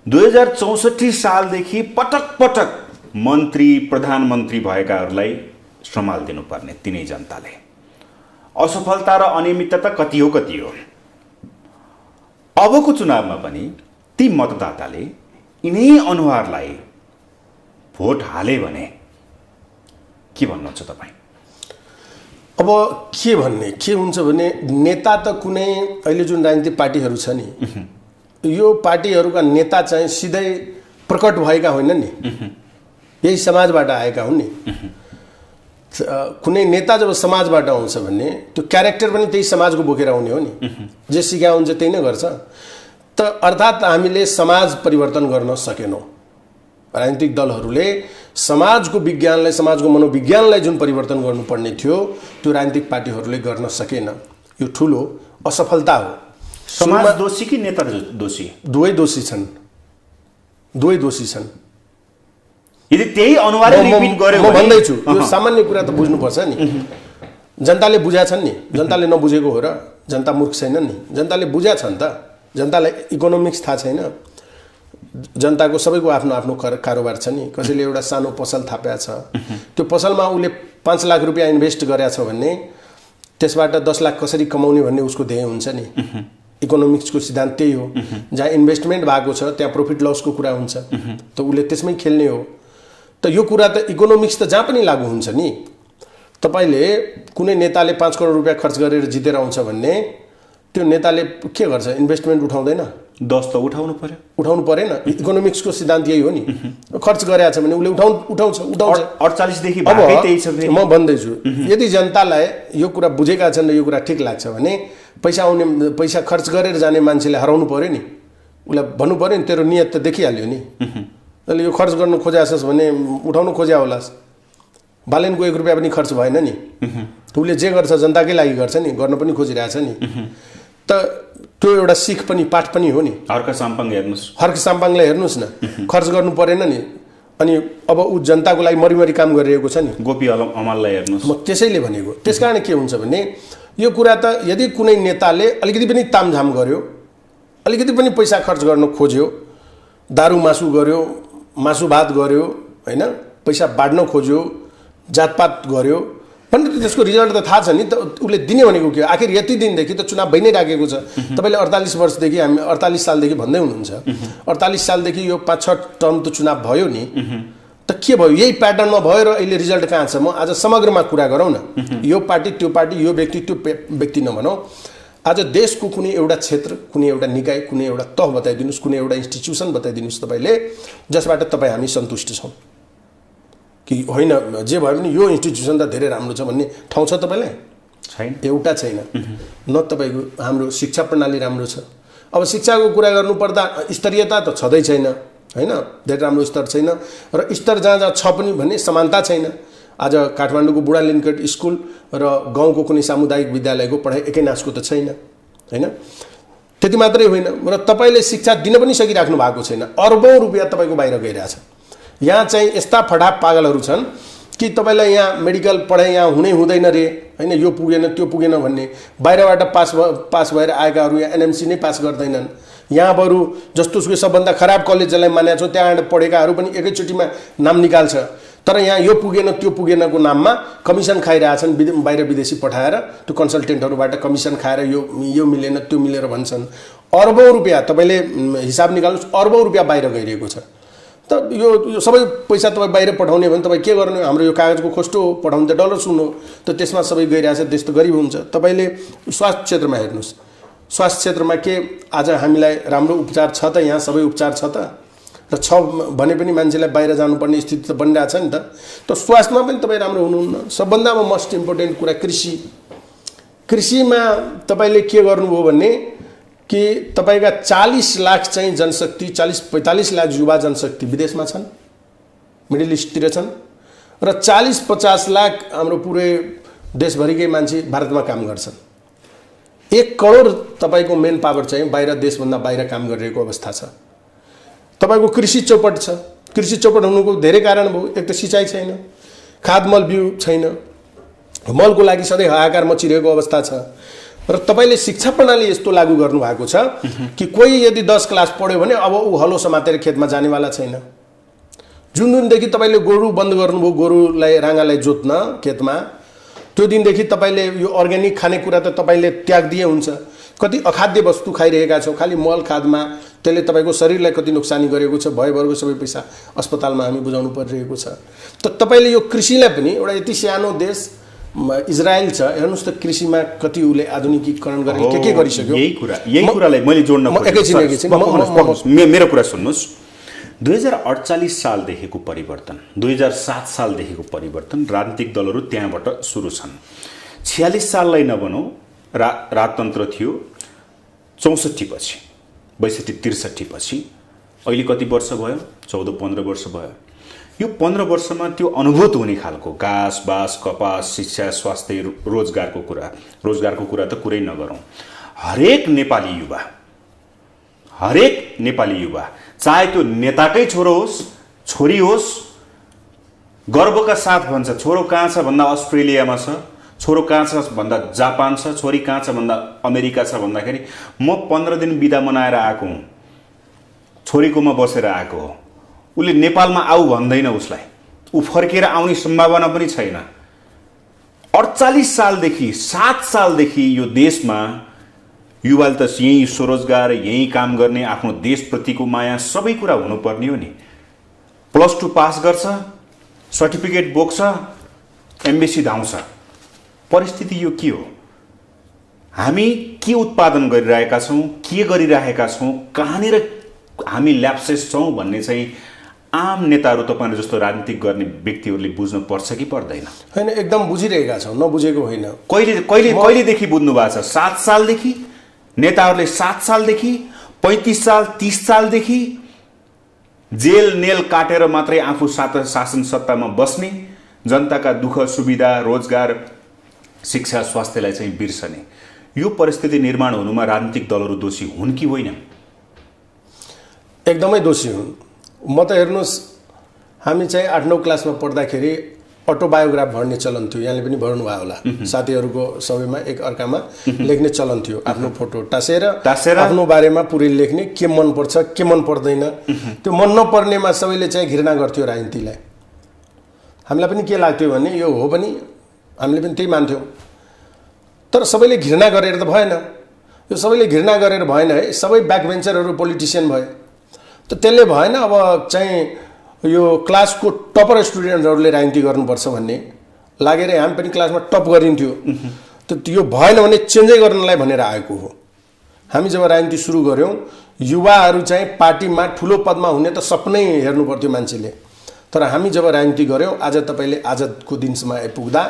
2064 सालदेखि पटक पटक मन्त्री प्रधानमन्त्री भएकाहरूलाई सम्हालिदिनु पर्ने तिनै जनताले। असफलता र अनियमितता कति हो। अबको चुनावमा पनि ती मतदाताले यिनै अनुहारलाई भोट हाले भने के भन्नुहुन्छ तपाईँ? अब के भन्ने के हुन्छ भने नेता त कुनै अहिले जुन राजनीतिक पार्टीहरू छ नि, यो पार्टीहरूका नेता चाहिँ सिधै प्रकट भएका होइनन् नि, यही समाजबाट आएका हुन् नि। कुनै नेता जब समाजबाट आउँछ भने त्यो क्यारेक्टर पनि त्यही समाजको बोकेर आउने हो नि, जे सिका हुन्छ त्यही नै गर्छ। त अर्थात् हामीले समाज परिवर्तन गर्न सकेनौँ। राजनीतिक दलहरूले समाजको विज्ञानलाई, समाजको मनोविज्ञानलाई जुन परिवर्तन गर्नुपर्ने थियो त्यो राजनीतिक पार्टीहरूले गर्न सकेन। यो ठुलो असफलता हो। समाज दोषी कि नेता दोषी? दुवै दोषी छन्, दुवै दोषी छन्। यदि त्यही अनुहारले रिपिट गर्यो म भन्दैछु, यो सामान्य कुरा त बुझ्नुपर्छ नि। जनताले बुझा छन् नि, जनताले नबुझेको हो र? जनता मूर्ख छैनन् नि, जनताले बुझा छन् त। जनतालाई इकोनोमिक्स थाहा छैन। जनताको सबैको आफ्नो आफ्नो कारोबार छ नि। कसैले एउटा सानो पसल थापेको छ, त्यो पसलमा उसले 5 लाख रुपियाँ इन्भेस्ट गरेको छ भने त्यसबाट 10 लाख कसरी कमाउने भन्ने उसको ध्येय हुन्छ नि। इकोनोमिक्सको सिद्धान्त त्यही हो। जहाँ इन्भेस्टमेन्ट भएको छ त्यहाँ प्रॉफिट लसको कुरा हुन्छ, त उसले त्यसमै खेल्ने हो। त यो कुरा त इकोनोमिक्स त जहाँ पनि लागू हुन्छ नि। तपाईँले कुनै नेताले 5 करोड रुपियाँ खर्च गरेर जितेर आउँछ भने त्यो नेताले के गर्छ? इन्भेस्टमेन्ट उठाउँदैन? 10 त उठाउनु परेन। इकोनोमिक्सको सिद्धान्त यही हो नि। खर्च गरेको छ भने उसले उठाउँछ। 48 देखि भएकै त्यही छ। म भन्दैछु, यदि जनतालाई यो कुरा बुझेका छन् र यो कुरा ठिक लाग्छ भने पैसा खर्च गरेर जाने मान्छेले हराउनु पर्यो नि। उसलाई भन्नु पर्यो नि, तेरो नियत त देखिहाल्यो नि। त्यसले यो खर्च गर्नु खोजाछस् भने उठाउनु खोज्या होलास्। बालेनको 1 रुपियाँ पनि खर्च भएन नि। उसले जे गर्छ जनताकै लागि गर्छ नि, गर्न पनि खोजिरहेछ नि। त त्यो एउटा सिख पनि, पाठ पनि हो नि। हर्क साम्पाङलाई हेर्नुहोस् न, खर्च गर्नु परेन नि। अनि अब ऊ जनताको लागि मरिमरि काम गरिरहेको छ नि। गोपी अमाललाई हेर्नुहोस्। म त्यसैले भनेको। त्यसकारण के हुन्छ भने यो कुरा त यदि कुनै नेताले अलिकति पनि तामझाम गर्यो, अलिकति पनि पैसा खर्च गर्न खोज्यो, दारू मासु गर्यो, मासु भात गर्यो हैन, पैसा बाँड्न खोज्यो, जातपात गर्यो भने त्यसको रिजल्ट त थाहा छ नि त। उसले दिने भनेको के हो? आखिर यति दिनदेखि त चुनाव भइ नै राखेको छ। तपाईँले 48 वर्षदेखि हामी 48 सालदेखि भन्दै हुनुहुन्छ, 48 सालदेखि यो 5-6 टर्म त चुनाव भयो नि, त के भयो? यही प्याटर्नमा भयो र अहिले रिजल्ट कहाँ छ? म आज समग्रमा कुरा गरौँ न, यो पार्टी त्यो पार्टी, यो व्यक्ति त्यो व्यक्ति नभनौँ। आज देशको कुनै एउटा क्षेत्र, कुनै एउटा निकाय, कुनै एउटा तह बताइदिनुहोस्, कुनै एउटा इन्स्टिट्युसन बताइदिनुहोस् तपाईँले जसबाट तपाईँ हामी सन्तुष्ट छौँ कि होइन, जे भयो भने यो इन्स्टिट्युसन त धेरै राम्रो छ भन्ने ठाउँ छ तपाईँलाई? छैन, एउटा छैन। न तपाईँको हाम्रो शिक्षा प्रणाली राम्रो छ। अब शिक्षाको कुरा गर्नुपर्दा स्तरीयता त छँदै छैन हैन, धेरै राम्रो स्तर छैन र स्तर जहाँ जहाँ छ पनि भने समानता छैन। आज काठमाडौँको बुढा लिङ्कट स्कुल र गाउँको कुनै सामुदायिक विद्यालयको पढाइ एकै नासको त छैन हैन। त्यति मात्रै होइन र तपाईँले शिक्षा दिन पनि सकिराख्नु भएको छैन। अर्बौं रुपियाँ तपाईँको बाहिर गइरहेछ। यहाँ चाहिँ यस्ता फटाप पागलहरू छन् कि तपाईँलाई यहाँ मेडिकल पढाइ यहाँ हुनै हुँदैन रे हैन, यो पुगेन त्यो पुगेन भन्ने। बाहिरबाट पास भएर आएकाहरू यहाँ एनएमसी नै पास गर्दैनन्। यहाँ बरु जस्तोसुकै सबभन्दा खराब कलेज जसलाई मानेको छौँ त्यहाँबाट पढेकाहरू पनि एकैचोटिमा नाम निकाल्छ। तर यहाँ यो पुगेन त्यो पुगेनको नाममा कमिसन खाइरहेछन्, बाहिर विदेशी पठाएर त्यो कन्सल्टेन्टहरूबाट कमिसन खाएर यो मिलेन त्यो मिलेर भन्छन्। अर्बौं रुपियाँ तपाईँले हिसाब निकाल्नुहोस्, अर्बौं रुपियाँ बाहिर गइरहेको छ। त यो सबै पैसा तपाईँ बाहिर पठाउने भने तपाईँ के गर्नु? हाम्रो यो कागजको खोस्टो हो, पठाउनु त डलर सुन्नु, त त्यसमा सबै गइरहेछ, देश त गरिब हुन्छ। तपाईँले स्वास्थ्य क्षेत्रमा हेर्नुहोस्, स्वास्थ्य क्षेत्रमा के आज हामीलाई राम्रो उपचार छ त? यहाँ सबै उपचार छ त? र छ भने पनि मान्छेलाई बाहिर जानुपर्ने स्थिति त बनिरहेछ नि त। त स्वास्थ्यमा पनि तपाईँ राम्रो हुनुहुन्न। सबभन्दा मोस्ट इम्पोर्टेन्ट कुरा कृषि। कृषिमा तपाईँले के गर्नुभयो भने कि तपाईँका 40 लाख चाहिँ जनशक्ति, 40-45 लाख युवा जनशक्ति विदेशमा छन्, मिडल इस्टतिर छन् र 40-50 लाख हाम्रो पुरै देशभरिकै मान्छे भारतमा काम गर्छन्। 1 करोड तपाईँको मेन पावर चाहिँ बाहिर देशभन्दा बाहिर काम गरिरहेको अवस्था छ। तपाईँको कृषि चौपट छ। कृषि चौपट हुनुको धेरै कारण भयो। एक त सिँचाइ छैन, खाद मल बिउ छैन, मलको लागि सधैँ हाहाकार मचिरहेको अवस्था छ र तपाईँले शिक्षा प्रणाली यस्तो लागू गर्नुभएको छ कि कोही यदि 10 क्लास पढ्यो भने अब ऊ हलो समातेर खेतमा जानेवाला छैन। जुन दिनदेखि तपाईँले गोरु बन्द गर्नुभयो, गोरुलाई राँगालाई जोत्न खेतमा, त्यो दिनदेखि तपाईँले यो अर्ग्यानिक खानेकुरा त तपाईँले त्याग्दिए हुन्छ। कति अखाद्य वस्तु खाइरहेका छौँ खालि मल खादमा, त्यसले तपाईँको शरीरलाई कति नोक्सानी गरेको छ। भयभरको सबै पैसा अस्पतालमा हामी बुझाउनु परिरहेको छ। त तपाईँले यो कृषिलाई पनि, एउटा यति सानो देश इजरायल छ, हेर्नुहोस् त कृषिमा कति उसले आधुनिकीकरण गरेर के गरिसक्यो। यही कुरालाई मैले जोड्न मेरो कुरा सुन्नुहोस्। 2048 सालदेखिको परिवर्तन, 2007 सालदेखिको परिवर्तन, राजनीतिक दलहरू त्यहाँबाट सुरु छन्। 46 साललाई नभनौँ, राजतन्त्र थियो, 64 पछि, 62-63 पछि, अहिले कति वर्ष भयो? 14-15 वर्ष भयो। यो 15 वर्षमा त्यो अनुभूत हुने खालको घाँस बाँस कपास शिक्षा स्वास्थ्य रोजगारको कुरा त कुरै नगरौँ। हरेक नेपाली युवा चाहे त्यो नेताकै छोरो होस् छोरी होस्, गर्वका साथ भन्छ छोरो कहाँ छ भन्दा अस्ट्रेलियामा छ, छोरो कहाँ छ भन्दा जापान छ, छोरी कहाँ छ भन्दा अमेरिका छ भन्दाखेरि म 15 दिन बिदा मनाएर आएको हुँ, छोरीकोमा बसेर आएको हो। उसले नेपालमा आऊ भन्दैन उसलाई, ऊ फर्केर आउने सम्भावना पनि छैन। 48 सालदेखि 7 सालदेखि यो देशमा युवाले त यही स्वरोजगार, यही काम गर्ने, आफ्नो देशप्रतिको माया सबै कुरा हुनुपर्ने हो नि। +2 पास गर्छ, सर्टिफिकेट बोक्छ, एम्बेसी धाउँछ। परिस्थिति यो के हो? हामी के उत्पादन गरिरहेका छौँ, के गरिरहेका छौँ, कहाँनिर हामी ल्याप्सेस छौँ भन्ने चाहिँ आम नेताहरू तपाईहरु जस्तो राजनीतिक गर्ने व्यक्तिहरूले बुझ्नु पर्छ कि पर्दैन? हैन, एकदम बुझिरहेका छौँ, नबुझेको होइन। कहिलेदेखि बुझ्नु भएको छ? 7 सालदेखि नेताहरूले 7 सालदेखि 35 साल 30 सालदेखि जेल नेल काटेर मात्रै आफू शासन सत्तामा बस्ने, जनताका दुःख सुविधा रोजगार शिक्षा स्वास्थ्यलाई चाहिँ बिर्सने, यो परिस्थिति निर्माण हुनुमा राजनीतिक दलहरू दोषी हुन् कि होइन? एकदमै दोषी हुन्। म त हेर्नुहोस्, हामी चाहिँ 8-9 क्लासमा पढ्दाखेरि अटोबायोग्राफ भर्ने चलन थियो, यहाँले पनि भर्नुभयो होला, साथीहरूको सबैमा एक अर्कामा लेख्ने चलन थियो, आफ्नो फोटो टाँसेर आफ्नो बारेमा पुरै लेख्ने, के मनपर्छ के मन पर्दैन। त्यो मन नपर्नेमा सबैले चाहिँ घृणा गर्थ्यो राजनीतिलाई। हामीलाई पनि के लाग्थ्यो भने यो हो पनि, हामीले पनि त्यही मान्थ्यौँ। तर सबैले घृणा गरेर त भएन, यो सबैले घृणा गरेर भएन है, सबै ब्याकबेन्चरहरू पोलिटिसियन भए त त्यसले भएन। अब चाहिँ यो क्लासको टपर स्टुडेन्टहरूले राजनीति गर्नुपर्छ भन्ने लागेर हामी पनि क्लासमा टप गरिन्थ्यो। त यो भएन भने चेन्जै गर्नलाई भनेर आएको हो। हामी जब राजनीति सुरु गऱ्यौँ, युवाहरू चाहिँ पार्टीमा ठुलो पदमा हुने त सपनै हेर्नु पर्थ्यो मान्छेले। तर हामी जब राजनीति गऱ्यौँ, आज तपाईँले आजको दिनसम्म आइपुग्दा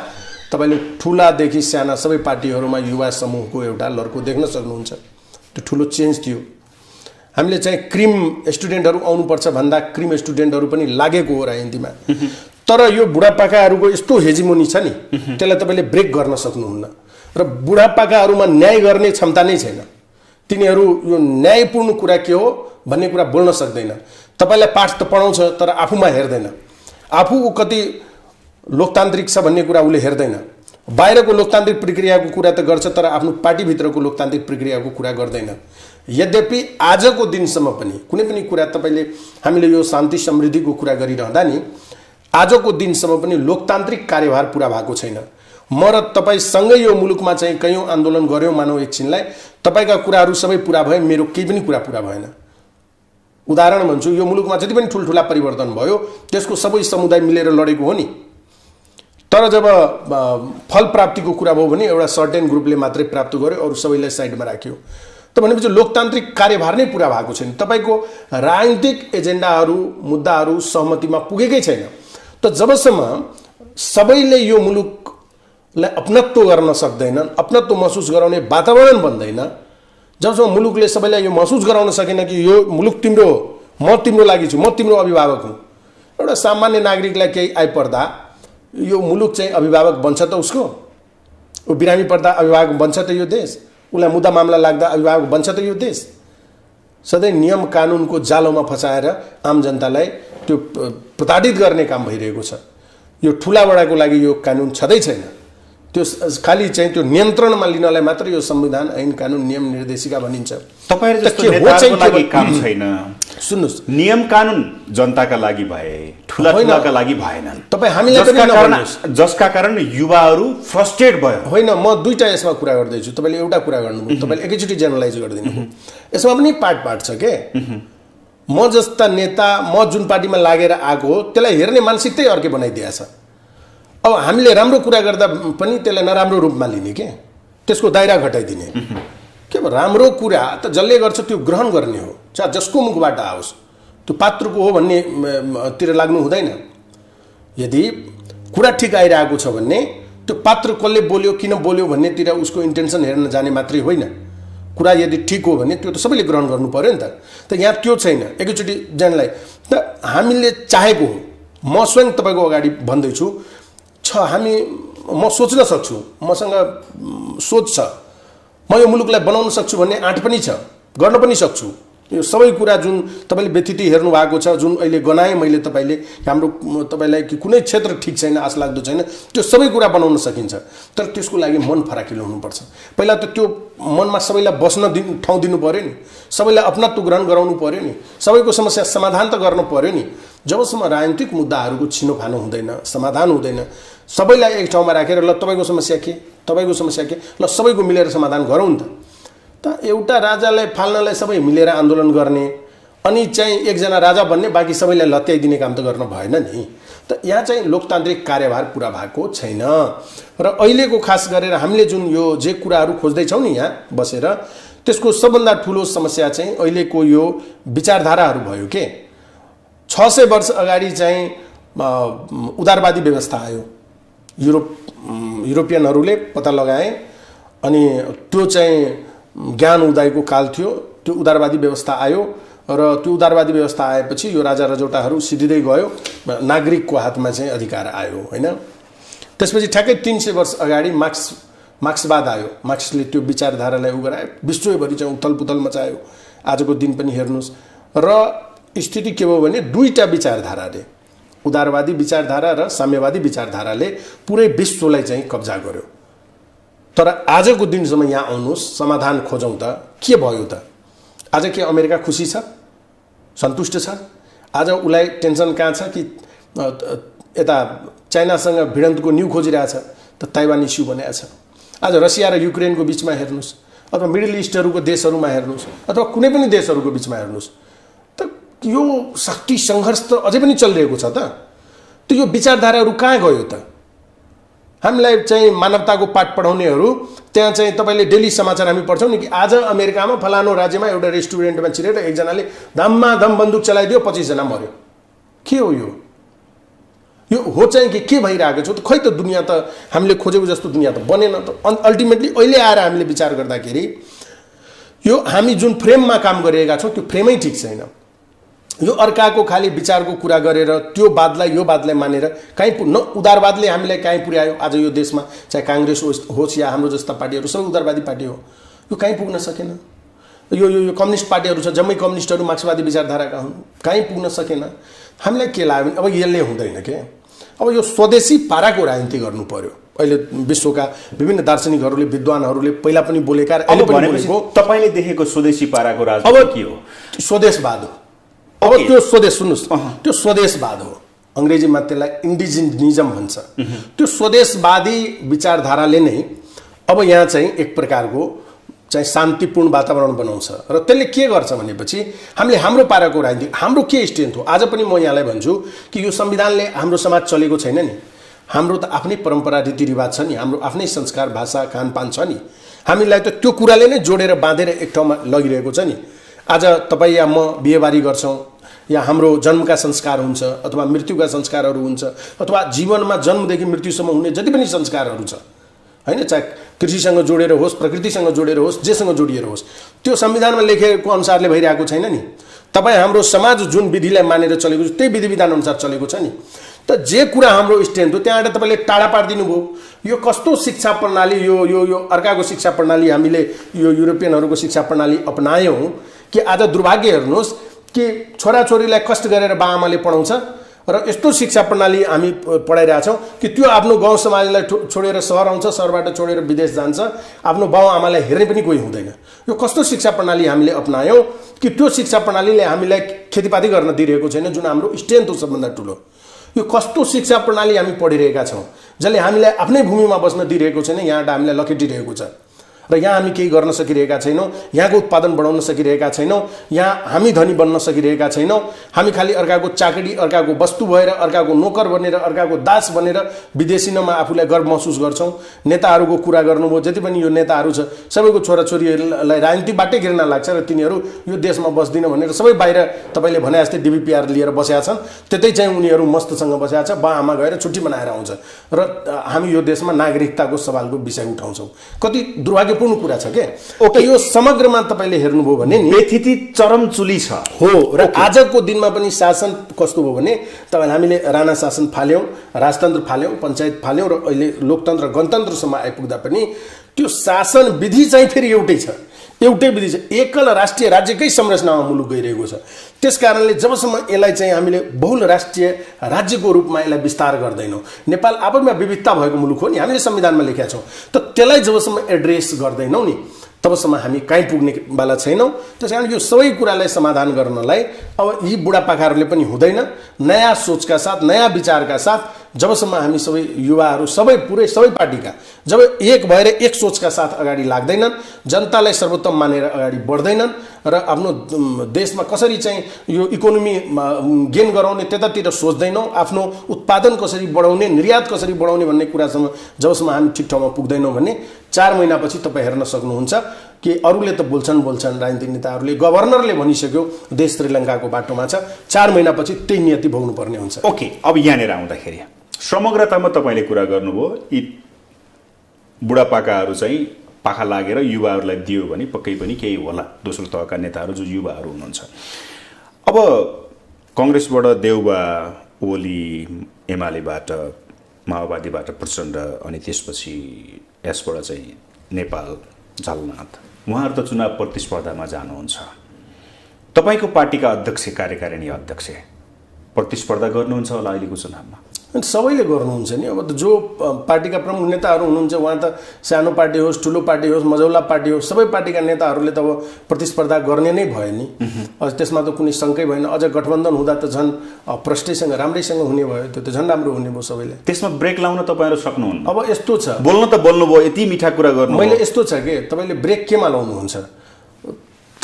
तपाईँले ठुलादेखि साना सबै पार्टीहरूमा युवा समूहको एउटा लड्को देख्न सक्नुहुन्छ। त्यो ठुलो चेन्ज थियो। हामीले चाहिँ क्रिम स्टुडेन्टहरू आउनुपर्छ भन्दा क्रिम स्टुडेन्टहरू पनि लागेको हो राजनीतिमा। तर यो बुढापाकाहरूको यस्तो हेजिमोनी छ नि, त्यसलाई तपाईँले ब्रेक गर्न सक्नुहुन्न। र बुढापाकाहरूमा न्याय गर्ने क्षमता नै छैन। तिनीहरू यो न्यायपूर्ण कुरा के हो भन्ने कुरा बोल्न सक्दैन। तपाईँलाई पाठ त पढाउँछ तर आफूमा हेर्दैन। आफू कति लोकतान्त्रिक छ भन्ने कुरा उसले हेर्दैन। बाहिरको लोकतान्त्रिक प्रक्रियाको कुरा त गर्छ तर आफ्नो पार्टीभित्रको लोकतान्त्रिक प्रक्रियाको कुरा गर्दैन। यद्यपि आजको दिनसम्म पनि कुनै पनि कुरा तपाईँले, हामीले यो शान्ति समृद्धिको कुरा गरिरहँदा नि आजको दिनसम्म पनि लोकतान्त्रिक कार्यभार पुरा भएको छैन। म र तपाईँसँगै यो मुलुकमा चाहिँ कैयौँ आन्दोलन गऱ्यौँ मानौ एकछिनलाई, तपाईँका कुराहरू सबै पुरा भए, मेरो केही पनि कुरा पुरा भएन। उदाहरण भन्छु, यो मुलुकमा जति पनि ठुल्ठुला परिवर्तन भयो त्यसको सबै समुदाय मिलेर लडेको हो नि। तर जब फल प्राप्तिको कुरा भयो भने एउटा सर्टेन ग्रुपले मात्रै प्राप्त गर्यो, अरू सबैलाई साइडमा राख्यो। त भनेपछि लोकतान्त्रिक कार्यभार नै पुरा भएको छैन। तपाईँको राजनीतिक एजेन्डाहरू मुद्दाहरू सहमतिमा पुगेकै छैन। त जबसम्म सबैले यो मुलुकलाई अपनत्व गर्न सक्दैनन्, अपनत्व महसुस गराउने वातावरण बन्दैन, जबसम्म मुलुकले सबैलाई यो महसुस गराउन सकेन कि यो मुलुक तिम्रो हो, म तिम्रो लागि छु, म तिम्रो अभिभावक हुँ। एउटा सामान्य नागरिकलाई केही आइपर्दा यो मुलुक चाहिँ अभिभावक बन्छ त उसको? ऊ बिरामी पर्दा अभिभावक बन्छ त यो देश? उसलाई मुद्दा मामला लाग्दा अभिभावक बन्छ त यो देश? सधैँ नियम कानुनको जालोमा फसाएर आम जनतालाई त्यो प्रताडित गर्ने काम भइरहेको छ। यो ठुलाबडाको लागि यो कानुन छँदै छैन। त्यो खालि चाहिँ त्यो नियन्त्रणमा लिनलाई मात्र यो संविधान, ऐन, कानुन, नियम, निर्देशिका भनिन्छ। तपाईहरु जस्तो नेताहरूको लागि काम छैन। सुन्नुस्, नियम कानुन जनताका लागि भए, ठुलाका लागि भएनन्। तपाई हामीले जसका कारण युवाहरू फ्रस्ट्रेट भयो। होइन, म दुईटा यसमा कुरा गर्दै छु। तपाईले एउटा कुरा गर्नुभयो, तपाईले एकैचोटी जेनरलाइज गर्दिनु। यसमा पनि पार्ट छ के? म जस्ता नेता, म जुन पार्टीमा लागेर आएको हो त्यसलाई हेर्ने मानसिकतै अर्कै बनाइदिएछ। अब हामीले राम्रो कुरा गर्दा पनि त्यसलाई नराम्रो रूपमा लिने के, त्यसको दायरा घटाइदिने के। राम्रो कुरा त जसले गर्छ त्यो ग्रहण गर्ने हो, चाहे जसको मुखबाट आओस्, त्यो पात्रको हो भन्ने तिर लाग्नु हुँदैन। यदि कुरा ठिक आइरहेको छ भने त्यो पात्र कसले बोल्यो, किन बोल्यो भन्नेतिर उसको इन्टेन्सन हेर्न जाने मात्रै होइन। कुरा यदि ठिक हो भने त्यो त सबैले ग्रहण गर्नु पर्यो नि त यहाँ त्यो छैन। एकैचोटि जानलाई त हामीले चाहेको हो। म स्वयं तपाईँको अगाडि भन्दैछु, म सोच्न सक्छु, मसँग सोच छ, म यो मुलुकलाई बनाउन सक्छु भन्ने आँट पनि छ, गर्न पनि सक्छु। यो सबै कुरा जुन तपाईँले व्यतिथि हेर्नु भएको छ, जुन अहिले गनाएँ मैले तपाईँले, हाम्रो तपाईँलाई कि कुनै क्षेत्र ठिक छैन, आश लाग्दो छैन, त्यो सबै कुरा बनाउन सकिन्छ। तर त्यसको लागि मन फराकिलो हुनुपर्छ। पहिला त त्यो मनमा सबैलाई बस्न ठाउँ दिनु पऱ्यो नि, सबैलाई अपनत्व ग्रहण गराउनु पऱ्यो नि, सबैको समस्या समाधान त गर्नु पऱ्यो नि। जबसम्म राजनीतिक मुद्दाहरूको छिनोफानो हुँदैन, समाधान हुँदैन, सबैलाई एक ठाउँमा राखेर ल तपाईँको समस्या के, तपाईँको समस्या के, ल सबैको मिलेर समाधान गरौँ नि त एउटा राजालाई फाल्नलाई सबै मिलेर आन्दोलन गर्ने अनि चाहिँ एकजना राजा बन्ने, बाँकी सबैलाई लत्याइदिने काम त गर्न भएन नि। त यहाँ चाहिँ लोकतान्त्रिक कार्यभार पुरा भएको छैन। र अहिलेको खास गरेर हामीले जुन यो जे कुराहरू खोज्दैछौँ नि यहाँ बसेर, त्यसको सबभन्दा ठुलो समस्या चाहिँ अहिलेको यो विचारधाराहरू भयो के। 600 वर्ष अगाडि चाहिँ उदारवादी व्यवस्था आयो, युरोपियनहरूले पत्ता लगाए, अनि त्यो चाहिँ ज्ञान उदयको काल थियो। त्यो उदारवादी व्यवस्था आयो र त्यो उदारवादी व्यवस्था आएपछि यो राजा रजौटाहरू सिद्धिँदै गयो, नागरिकको हातमा चाहिँ अधिकार आयो होइन। त्यसपछि ठ्याक्कै 300 वर्ष अगाडि मार्क्सवाद आयो। मार्क्सले त्यो विचारधारालाई गरायो, विश्वभरि चाहिँ उथलपुथल मचायो। आजको दिन पनि हेर्नुहोस्। र स्थिति के भयो भने दुईटा विचारधाराले, उदारवादी विचारधारा र साम्यवादी विचारधाराले पुरै विश्वलाई चाहिँ कब्जा गर्यो। तर आजको दिनसम्म यहाँ आउनुहोस्, समाधान खोजौँ त के भयो त? आज के अमेरिका खुसी छ, सन्तुष्ट छ? आज उसलाई टेन्सन कहाँ छ कि यता चाइनासँग भिडन्तको न्यू खोजिरहेछ त ताइवान इस्यु बनाएको छ। आज रसिया र युक्रेनको बिचमा हेर्नुहोस्, अथवा मिडल इस्टहरूको देशहरूमा हेर्नुहोस्, अथवा कुनै पनि देशहरूको बिचमा हेर्नुहोस्, त यो शक्ति सङ्घर्ष त अझै पनि चलिरहेको छ त। यो विचारधाराहरू कहाँ गयो त? हामीलाई चाहिँ मानवताको पाठ पढाउनेहरू त्यहाँ चाहिँ तपाईँले डेली समाचार हामी पढ्छौँ नि कि आज अमेरिकामा फलानो राज्यमा एउटा रेस्टुरेन्टमा छिरेर एकजनाले धम्माधम बन्दुक चलाइदियो, 25 जना मर्यो। के हो यो? यो हो चाहिँ के भइरहेको छ त? खै त दुनियाँ त हामीले खोजेको जस्तो दुनियाँ त बनेन त। अल्टिमेटली अहिले आएर हामीले विचार गर्दाखेरि यो हामी जुन फ्रेममा काम गरिरहेका छौँ त्यो फ्रेमै ठिक छैन। यो अर्काको खाली विचारको कुरा गरेर त्यो वादलाई यो वादलाई मानेर कहीँ न उदारवादले हामीलाई कहीँ पुर्यायो। आज यो देशमा चाहे काङ्ग्रेस होस् या हाम्रो जस्ता पार्टीहरू सबै उदारवादी पार्टी हो, यो कहीँ पुग्न सकेन। यो यो कम्युनिस्ट पार्टीहरू छ, जम्मै कम्युनिस्टहरू मार्क्सवादी विचारधाराका हुन्, कहीँ पुग्न सकेन। हामीलाई के लाग्यो भने अब यसले हुँदैन के, अब यो स्वदेशी पाराको राजनीति गर्नु पर्यो। अहिले विश्वका विभिन्न दार्शनिकहरूले विद्वानहरूले पहिला पनि बोलेका, तपाईँले देखेको स्वदेशी पाराको राजनीति के हो? स्वदेशवाद हो। अब त्यो स्वदेश, सुन्नुहोस्, त्यो स्वदेशवाद हो। अङ्ग्रेजीमा त्यसलाई इन्डिजिनिजम भन्छ। त्यो स्वदेशवादी विचारधाराले नै अब यहाँ चाहिँ एक प्रकारको चाहिँ शान्तिपूर्ण वातावरण बनाउँछ र त्यसले के गर्छ भनेपछि हामीले हाम्रो पाराको राजनीति, हाम्रो के स्ट्रेन्थ हो? आज पनि म यहाँलाई भन्छु कि यो संविधानले हाम्रो समाज चलेको छैन नि। हाम्रो त आफ्नै परम्परा रीतिरिवाज छ नि, हाम्रो आफ्नै संस्कार भाषा खानपान छ नि। हामीलाई त त्यो कुराले नै जोडेर बाँधेर एक ठाउँमा लगिरहेको छ नि। आज तपाईँ या म बिहेबारी गर्छौँ, या हाम्रो जन्मका संस्कार हुन्छ, अथवा मृत्युका संस्कारहरू हुन्छ, अथवा जीवनमा जन्मदेखि मृत्युसम्म हुने जति पनि संस्कारहरू छ हैन, चाहे कृषिसँग जोडेर होस्, प्रकृतिसँग जोडेर होस्, जेसँग जोडिएर होस्, त्यो संविधानमा लेखेको अनुसारले भइरहेको छैन नि। तपाईँ हाम्रो समाज जुन विधिलाई मानेर चलेको छ त्यही विधि विधान अनुसार चलेको छ नि। त जे कुरा हाम्रो स्ट्रेन्थ हो त्यहाँबाट तपाईँले टाढा पारिदिनु भयो। यो कस्तो शिक्षा प्रणाली, यो यो यो अर्काको शिक्षा प्रणाली हामीले यो युरोपियनहरूको शिक्षा प्रणाली अपनायौँ कि आज दुर्भाग्य हेर्नुहोस् कि छोराछोरीलाई कष्ट गरेर बाआमाले पढाउँछ र यस्तो शिक्षा प्रणाली हामी पढाइरहेछौँ कि त्यो आफ्नो गाउँ समाजलाई छोडेर सहर आउँछ, सहरबाट छोडेर विदेश जान्छ, आफ्नो बाउ आमालाई हेर्ने पनि कोही हुँदैन। यो कस्तो शिक्षा प्रणाली हामीले अपनायौँ कि त्यो शिक्षा प्रणालीले हामीलाई खेतीपाती गर्न दिइरहेको छैन, जुन हाम्रो स्ट्रेन्थ हो सबभन्दा ठुलो। यो कस्तो शिक्षा प्रणाली हामी पढिरहेका छौँ जसले हामीलाई आफ्नै भूमिमा बस्न दिइरहेको छैन, यहाँबाट हामीलाई लखेटिरहेको छ र यहाँ हामी केही गर्न सकिरहेका छैनौँ, यहाँको उत्पादन बढाउन सकिरहेका छैनौँ, यहाँ हामी धनी बन्न सकिरहेका छैनौँ। हामी खालि अर्काको चाकडी, अर्काको वस्तु भएर, अर्काको नोकर बनेर, अर्काको दास बनेर विदेशिनमा आफूलाई गर्व महसुस गर्छौँ। नेताहरूको कुरा गर्नुभयो, जति पनि यो नेताहरू छ सबैको छोराछोरीहरूलाई राजनीतिबाटै घृणा लाग्छ र तिनीहरू यो देशमा बस्दिन भनेर सबै बाहिर तपाईँले भने जस्तै डिबिपिआर लिएर बसेका छन्। त्यतै चाहिँ उनीहरू मस्तसँग बसेका छ, बा आमा गएर छुट्टी मनाएर आउँछ र हामी यो देशमा नागरिकताको सवालको विषय उठाउँछौँ। कति दुर्भाग्य पूर्ण कुरा छ के। ओके, यो समग्रमा तपाईले हेर्नुभयो भने नि व्यथिति चरमचुली छ हो। र आजको दिनमा पनि शासन कस्तो भयो भने तपाईले हामीले राणा शासन फाल्यौं, राजतन्त्र फाल्यौं, पञ्चायत फाल्यौं र अहिले लोकतन्त्र गणतन्त्रसम्म आइपुग्दा पनि त्यो शासन विधि चाहिँ फेरि एउटै छ, एउटै विधि छ। एकल राष्ट्रिय राज्यकै संरचनामा मुलुक गइरहेको छ। त्यसकारणले जबसम्म यसलाई चाहिँ हामीले बहुल राष्ट्रिय राज्यको रूपमा यसलाई विस्तार गर्दैनौँ, नेपाल आफैमा विविधता भएको मुलुक हो नि, हामीले संविधानमा लेखेका छौँ, त त्यसलाई जबसम्म एड्रेस गर्दैनौँ नि तबसम्म हामी कहीँ पुग्ने वाला छैनौँ। त्यसकारण यो सबै कुरालाई समाधान गर्नलाई अब यी बुढापाकाहरूले पनि हुँदैन। नयाँ सोचका साथ, नयाँ विचारका साथ जबसम्म हामी सबै युवाहरू सबै पुरै सबै पार्टीका जब एक भएर एक सोचका साथ अगाडि लाग्दैनन्, जनतालाई सर्वोत्तम मानेर अगाडि बढ्दैनन् र आफ्नो देशमा कसरी चाहिँ यो इकोनोमी गेन गराउने त्यतातिर सोच्दैनौँ, आफ्नो उत्पादन कसरी बढाउने, निर्यात कसरी बढाउने भन्ने कुरासम्म जबसम्म हामी ठिक ठाउँमा पुग्दैनौँ भने 4 महिनापछि तपाईँ हेर्न सक्नुहुन्छ कि अरूले त बोल्छन् राजनीतिक नेताहरूले, गभर्नरले भनिसक्यो देश श्रीलङ्काको बाटोमा छ, 4 महिनापछि त्यही नियति भोग्नुपर्ने हुन्छ। ओके, अब यहाँनिर आउँदाखेरि समग्रतामा तपाईँले कुरा गर्नुभयो, यी बुढापाकाहरू चाहिँ पाखा लागेर युवाहरूलाई दियो भने पक्कै पनि केही होला। दोस्रो तहका नेताहरू जो युवाहरू हुनुहुन्छ, अब कङ्ग्रेसबाट देउबा, ओली, एमालेबाट, माओवादीबाट प्रचण्ड, अनि त्यसपछि यसबाट चाहिँ नेपाल झलनाथ, उहाँहरू त चुनाव प्रतिस्पर्धामा जानुहुन्छ। तपाईँको पार्टीका अध्यक्ष, कार्यकारिणी अध्यक्ष प्रतिस्पर्धा गर्नुहुन्छ होला अहिलेको चुनावमा? अनि सबैले गर्नुहुन्छ नि। अब जो पार्टीका प्रमुख नेताहरू हुनुहुन्छ उहाँ त सानो पार्टी होस् ठुलो पार्टी होस् मझौला पार्टी होस् सबै पार्टीका नेताहरूले त अब प्रतिस्पर्धा गर्ने नै भयो नि। अझ त्यसमा त कुनै शङ्कै भएन। अझ गठबन्धन हुँदा त झन् प्रष्टैसँग राम्रैसँग हुने भयो। त्यो त झन् राम्रो हुने भयो सबैले। त्यसमा ब्रेक लाउन तपाईँहरू सक्नुहुन्न? अब यस्तो छ, बोल्न त बोल्नुभयो, यति मिठा कुरा गर्नु। मैले यस्तो छ कि तपाईँले ब्रेक केमा लाउनुहुन्छ?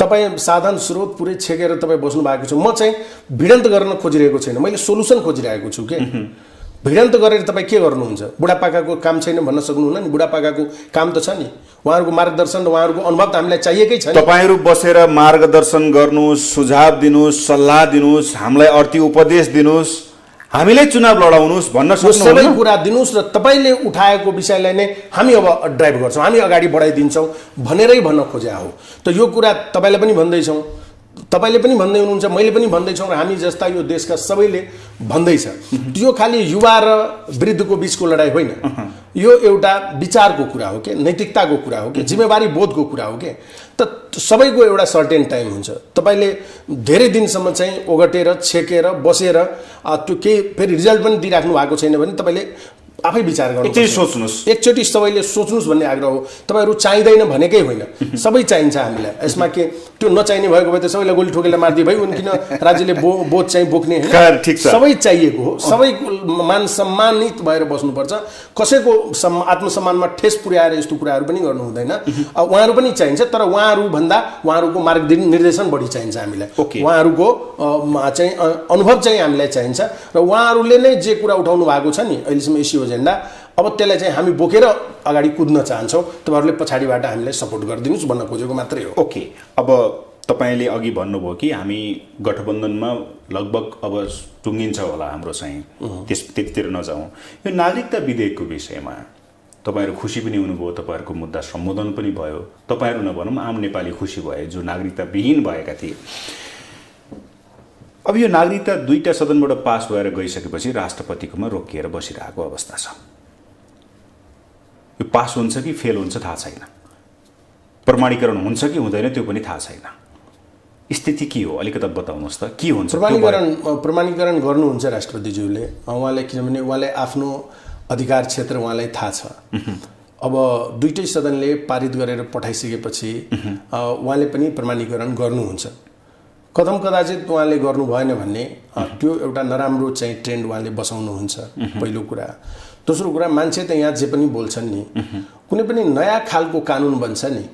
तपाईँ साधन स्रोत पुरै छेकेर तपाईँ बस्नु भएको छ। म चाहिँ भिडन्त गर्न खोजिरहेको छैन, मैले सोलुसन खोजिरहेको छु के। भिडन्त गरेर तपाईँ के गर्नुहुन्छ? बुढापाकाको काम छैन भन्न सक्नुहुन्न नि। बुढापाकाको काम त छ नि। उहाँहरूको मार्गदर्शन र उहाँहरूको अनुभव त हामीलाई चाहिएकै छ। तपाईँहरू बसेर मार्गदर्शन गर्नुहोस्, सुझाव दिनुहोस्, सल्लाह दिनुहोस्, हामीलाई अर्थी उपदेश दिनुहोस्, हामीले चुनाव लडाउनुहोस् भन्न सक्नुहुन्छ। सबै कुरा दिनुहोस् र तपाईँले उठाएको विषयलाई नै हामी अब ड्राइभ गर्छौँ, हामी अगाडि बढाइदिन्छौँ भनेरै भन्न खोज्या हो। त यो कुरा तपाईँलाई पनि भन्दैछौँ, तपाईँले पनि भन्दै हुनुहुन्छ, मैले पनि भन्दैछौँ र हामी जस्ता यो देशका सबैले भन्दैछ। यो खालि युवा र वृद्धको बिचको लडाइँ होइन, यो एउटा विचारको कुरा हो कि, नैतिकताको कुरा हो कि, जिम्मेवारी बोधको कुरा हो कि। त सबैको एउटा सर्टेन टाइम हुन्छ। तपाईँले धेरै दिनसम्म चाहिँ ओगटेर छेकेर बसेर त्यो केही फेरि रिजल्ट पनि दिइराख्नु भएको छैन भने तपाईँले आफै विचार गर्नुहोस्, एकचोटि सबैले सोच्नुहोस् भन्ने आग्रह हो। तपाईँहरू चाहिँदैन भनेकै होइन, सबै चाहिन्छ हामीलाई। यसमा के त्यो नचाहिने भएको भए त सबैलाई गोली ठोकेर मारिदिए भाइ उनी किन राज्यले बोध चाहिँ बोक्ने? सबै चाहिएको हो, सबैको मान सम्मानित भएर बस्नुपर्छ। कसैको आत्मसम्मानमा ठेस पुर्याएर यस्तो कुराहरू पनि गर्नु हुँदैन। उहाँहरू पनि चाहिन्छ, तर उहाँहरूभन्दा उहाँहरूको मार्गनिर्देशन बढी चाहिन्छ हामीलाई। उहाँहरूको चाहिँ अनुभव चाहिँ हामीलाई चाहिन्छ र उहाँहरूले नै जे कुरा उठाउनु भएको छ नि अहिलेसम्म इस्यु एजेन्डा, अब त्यसलाई चाहिँ हामी बोकेर अगाडि कुद्न चाहन्छौँ। तपाईँहरूले पछाडिबाट हामीलाई सपोर्ट गरिदिनुहोस् भन्न खोजेको मात्रै हो। ओके, अब तपाईँले अघि भन्नुभयो कि हामी गठबन्धनमा लगभग अब टुङ्गिन्छ होला हाम्रो चाहिँ, त्यतितिर नजाउँ। यो नागरिकता विधेयकको विषयमा तपाईँहरू खुसी पनि हुनुभयो, तपाईँहरूको मुद्दा सम्बोधन पनि भयो। तपाईँहरू नभनौँ आम नेपाली खुसी भए जो नागरिकता विहीन भएका थिए। अब यो नागरिकता दुईटा सदनबाट पास भएर गइसकेपछि राष्ट्रपतिकोमा रोकिएर बसिरहेको अवस्था छ। यो पास हुन्छ कि फेल हुन्छ थाहा छैन, प्रमाणीकरण हुन्छ कि हुँदैन त्यो पनि थाहा छैन। स्थिति के हो अलिकति बताउनुहोस् त, के हुन्छ? प्रमाणीकरण गर्नुहुन्छ राष्ट्रपतिज्यूले उहाँले, किनभने उहाँले आफ्नो अधिकार क्षेत्र उहाँलाई थाहा छ। अब दुईटै सदनले पारित गरेर पठाइसकेपछि उहाँले पनि प्रमाणीकरण गर्नुहुन्छ। कदम कदाचित उहाँले गर्नु भएन भन्ने त्यो एउटा नराम्रो चाहिँ ट्रेन्ड उहाँले बसाउनुहुन्छ, पहिलो कुरा। दोस्रो कुरा, मान्छे त यहाँ जे पनि बोल्छन् नि, कुनै पनि नयाँ खालको कानुन बन्छ नि,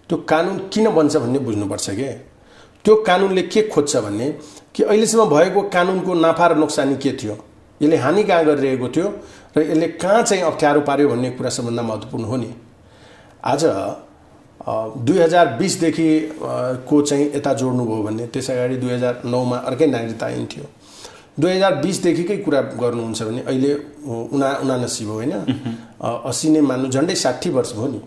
त्यो कानुन किन बन्छ भन्ने बुझ्नुपर्छ के। त्यो कानुनले के खोज्छ भन्ने कि अहिलेसम्म भएको कानुनको नाफा र नोक्सानी के थियो, यसले हानि कहाँ गरिरहेको थियो र यसले कहाँ चाहिँ अप्ठ्यारो पार्यो भन्ने कुरा सबभन्दा महत्त्वपूर्ण हो नि। आज 2020 देखि को चाहिँ यता जोड्नुभयो भने त्यस अगाडि 2009 मा अर्कै नागरिकता ऐन थियो। 2020 देखिकै कुरा गर्नुहुन्छ भने अहिले 79 भयो होइन, 80 नै मान्नु, झन्डै 60 वर्ष भयो नि।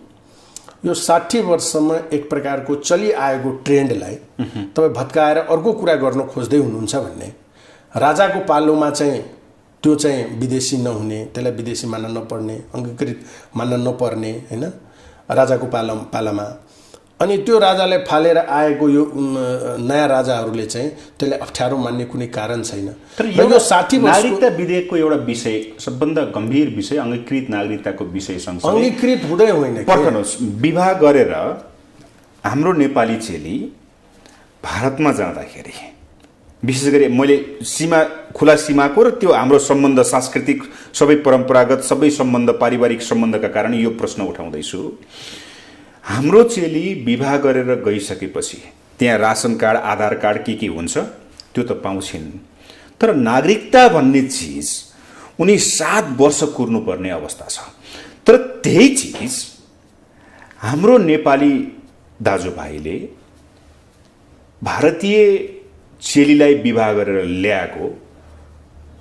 यो 60 वर्षसम्म एक प्रकारको चलिआएको ट्रेन्डलाई तपाईँ भत्काएर अर्को कुरा गर्न खोज्दै हुनुहुन्छ भन्ने, राजाको पालोमा चाहिँ त्यो चाहिँ विदेशी नहुने, त्यसलाई विदेशी मान्न नपर्ने, अङ्गीकृत मान्न नपर्ने होइन राजाको पालामा, अनि त्यो राजालाई फालेर आएको यो नयाँ राजाहरूले चाहिँ त्यसलाई अप्ठ्यारो मान्ने कुनै कारण छैन। तर यो 60 वर्ष नागरिकता विधेयकको एउटा विषय, सबभन्दा गम्भीर विषय अङ्गीकृत नागरिकताको विषय सँगसँगै अङ्गीकृत हुँदै होइन, पर्खनुहोस्, विवाह गरेर हाम्रो नेपाली चेली भारतमा जाँदाखेरि विशेष गरी मैले खुला सीमाको र त्यो हाम्रो सम्बन्ध सांस्कृतिक सबै परम्परागत सबै सम्बन्ध पारिवारिक सम्बन्धका कारण यो प्रश्न उठाउँदैछु। हाम्रो चेली विवाह गरेर गइसकेपछि त्यहाँ रासन कार्ड आधार कार्ड के हुन्छ त्यो त पाउँछिन्, तर नागरिकता भन्ने चिज उनी 7 वर्ष कुर्नुपर्ने अवस्था छ। तर त्यही चिज हाम्रो नेपाली दाजुभाइले भारतीय चेलीलाई विवाह गरेर ल्याएको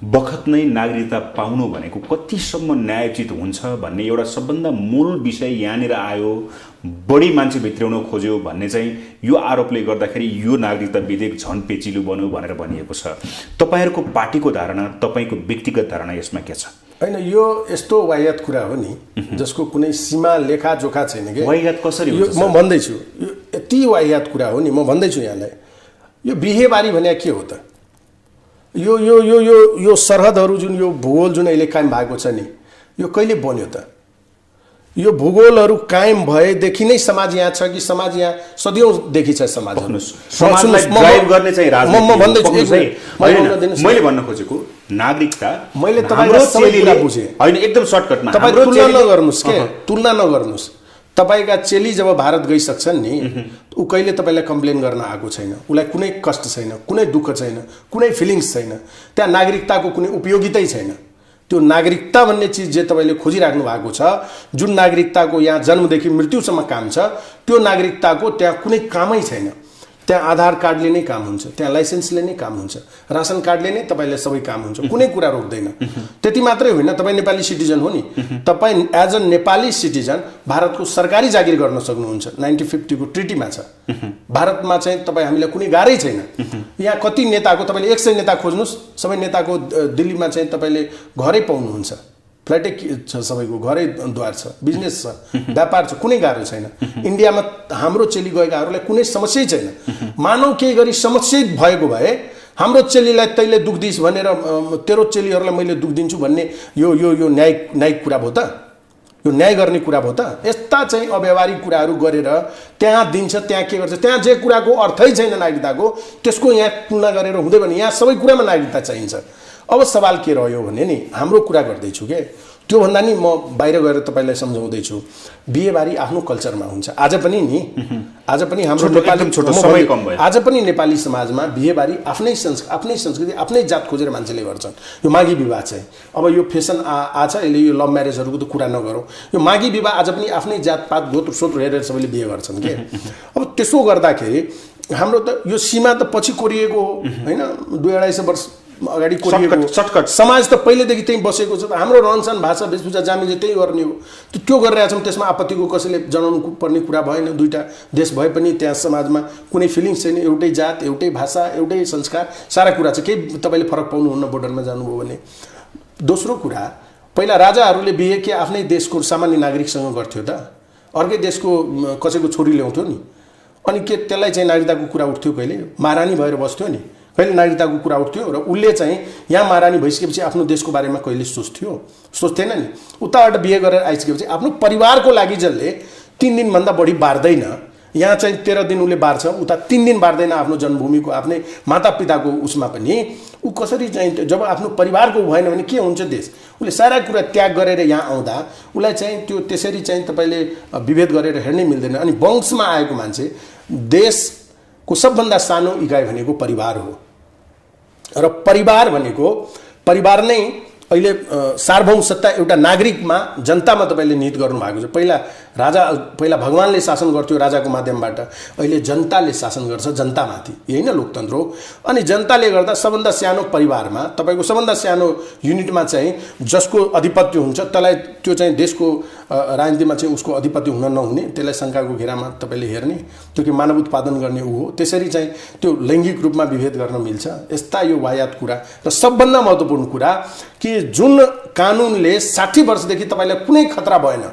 बखत नै नागरिकता पाउनु भनेको कतिसम्म न्यायोचित हुन्छ भन्ने एउटा सबभन्दा मूल विषय यहाँनिर आयो। बढी मान्छे भित्राउन खोज्यो भन्ने चाहिँ यो आरोपले गर्दाखेरि यो नागरिकता विधेयक झन् पेचिलो बन्यो भनेर भनिएको छ। तपाईँहरूको पार्टीको धारणा, तपाईँको व्यक्तिगत धारणा यसमा के छ? होइन, यो यस्तो वाहियात कुरा हो नि जसको कुनै सीमा लेखाजोखा छैन के। वाहियात कसरी हुन्छ? म भन्दैछु, यो यति वाहियात कुरा हो नि, म भन्दैछु यहाँलाई। यो बिहेबारी भने के हो त? यो यो यो यो यो सरहदहरू जुन यो भूगोल जुन अहिले कायम भएको छ नि, यो कहिले बन्यो त? यो भूगोलहरू कायम भएदेखि नै समाज यहाँ छ कि समाज यहाँ सदियौँदेखि छ? समाजलाई ड्राइभ गर्ने चाहिँ राजनीति। मैले भन्न खोजेको नागरिकता, मैले तपाईको सबै कुरा बुझेँ हैन, एकदम सर्टकटमा। तपाई तुलना नगर्नुस् के, तुलना नगर्नुस्। तपाईका चेली जब भारत गइसक्छन् नि, उ कहिले तपाईलाई कम्प्लेन गर्न आएको छैन, उलाई कुनै कष्ट छैन, कुनै दुःख छैन, कुनै फिलिङ्स छैन, त्यहाँ नागरिकताको कुनै उपयोगितै छैन। त्यो नागरिकता भन्ने चिज जे तपाईले खोजिराख्नु भएको छ, जुन नागरिकताको यहाँ जन्मदेखि मृत्युसम्म काम छ, त्यो नागरिकताको त्यहाँ कुनै कामै छैन। त्यहाँ आधार कार्डले नै काम हुन्छ, त्यहाँ लाइसेन्सले नै काम हुन्छ, रासन कार्डले नै तपाईलाई सबै काम हुन्छ, कुनै कुरा रोक्दैन। त्यति मात्रै होइन, तपाई नेपाली सिटिजन हो नि, तपाई एज अ नेपाली सिटिजन भारतको सरकारी जागिर गर्न सक्नुहुन्छ। 1950 को ट्रिटीमा छ। भारतमा चाहिँ तपाई हामीलाई कुनै गाह्रै छैन। यहाँ कति नेताको तपाईले 100 नेता खोज्नुस्, सबै नेताको दिल्लीमा चाहिँ तपाईले घरै पाउनुहुन्छ, फ्ल्याटै छ, सबैको घरै द्वार छ, बिजनेस छ, व्यापार छ, कुनै गाह्रो छैन। इन्डियामा हाम्रो चेली गएकाहरूलाई कुनै समस्यै छैन। मानव केही गरी समस्या भएको भए हाम्रो चेलीलाई तैँले दुख दिइस् भनेर तेरो चेलीहरूलाई मैले दुख दिन्छु भन्ने यो यो यो न्यायिक कुरा भयो त? यो न्याय गर्ने कुरा भयो त? यस्ता चाहिँ अव्यावहारिक कुराहरू गरेर त्यहाँ दिन्छ, त्यहाँ के गर्छ, त्यहाँ जे कुराको अर्थै छैन नागरिकताको, त्यसको यहाँ तुलना गरेर हुँदै भने यहाँ सबै कुरामा नागरिकता चाहिन्छ। अब सवाल के रह्यो भने नि, हाम्रो कुरा गर्दैछु के, त्यो भन्दा नि म बाहिर गएर तपाईलाई सम्झाउँदैछु। बिहेबारी आफ्नो कल्चरमा हुन्छ। आज पनि नि, आज पनि हाम्रो नेपाली, आज पनि नेपाली समाजमा बिहेबारी आफ्नै संस्कृति, आफ्नै जात खोजेर मान्छेले गर्छन्। यो मागी विवाह चाहिँ अब यो फेसन आछ, यसले यो लभ म्यारेजहरूको त कुरा नगरौँ, यो मागी विवाह आज पनि आफ्नै जातपात गोत्र सोत्र हेरेर सबैले बिहे गर्छन् के। अब त्यसो गर्दाखेरि हाम्रो त यो सीमा त पछि कोरिएको हो हैन, 200-250 वर्ष अगाडि कोरिएको समाज त पहिलेदेखि त्यही बसेको छ। हाम्रो रहनसहन, भाषा, वेशभूषा, जामिले त्यही गर्ने हो। त्यो गरिरहेका छौँ, त्यसमा आपत्तिको कसैले जनाउनु पर्ने कुरा भएन। दुईटा देश भए पनि त्यहाँ समाजमा कुनै फिलिङ्स छैन, एउटै जात, एउटै भाषा, एउटै संस्कार, सारा कुरा छ। केही तपाईँले फरक पाउनुहुन्न बोर्डरमा जानुभयो भने। दोस्रो कुरा, पहिला राजाहरूले बिहे के आफ्नै देशको सामान्य नागरिकसँग गर्थ्यो त? अर्कै देशको कसैको छोरी ल्याउँथ्यो नि, अनि के त्यसलाई चाहिँ नागरिकताको कुरा उठ्थ्यो? कहिले महारानी भएर बस्थ्यो नि, कहिले नागरिकताको कुरा उठ्थ्यो? र उसले चाहिँ यहाँ महारानी भइसकेपछि आफ्नो देशको बारेमा कहिले सोच्थेन नि। उताबाट बिहे गरेर आइसकेपछि आफ्नो परिवारको लागि जसले 3 दिनभन्दा बढी बार्दैन, यहाँ चाहिँ 13 दिन उसले बार्छ, उता 3 दिन बार्दैन आफ्नो जन्मभूमिको, आफ्नै मातापिताको उसमा पनि। ऊ कसरी चाहिँ जब आफ्नो परिवारको भएन भने के हुन्छ देश? उसले सारा कुरा त्याग गरेर यहाँ आउँदा उसलाई चाहिँ त्यो त्यसरी चाहिँ तपाईँले विभेद गरेर हेर्नै मिल्दैन। अनि वंशमा आएको मान्छे, देशको सबभन्दा सानो इकाइ भनेको परिवार हो, र परिवार भनेको, परिवार नै अहिले सार्वभौम सत्ता एउटा नागरिकमा, जनतामा तपाईँले निहित गर्नु भएको छ। पहिला भगवानले शासन गर्थ्यो राजाको माध्यमबाट, अहिले जनताले शासन गर्छ जनतामाथि। यही नै लोकतन्त्र हो। अनि जनताले गर्दा सबभन्दा सानो परिवारमा, तपाईँको सबभन्दा सानो युनिटमा चाहिँ जसको अधिपत्य हुन्छ, त्यसलाई त्यो चाहिँ देशको राजनीतिमा चाहिँ उसको अधिपत्य हुन नहुने, त्यसलाई शङ्काको घेरामा तपाईँले हेर्ने, त्यो कि मानव उत्पादन गर्ने ऊ हो। त्यसरी चाहिँ त्यो लैङ्गिक रूपमा विभेद गर्न मिल्छ। यस्ता यो वायात कुरा। र सबभन्दा महत्त्वपूर्ण कुरा कि जुन कानुनले 60 वर्षदेखि तपाईँलाई कुनै खतरा भएन,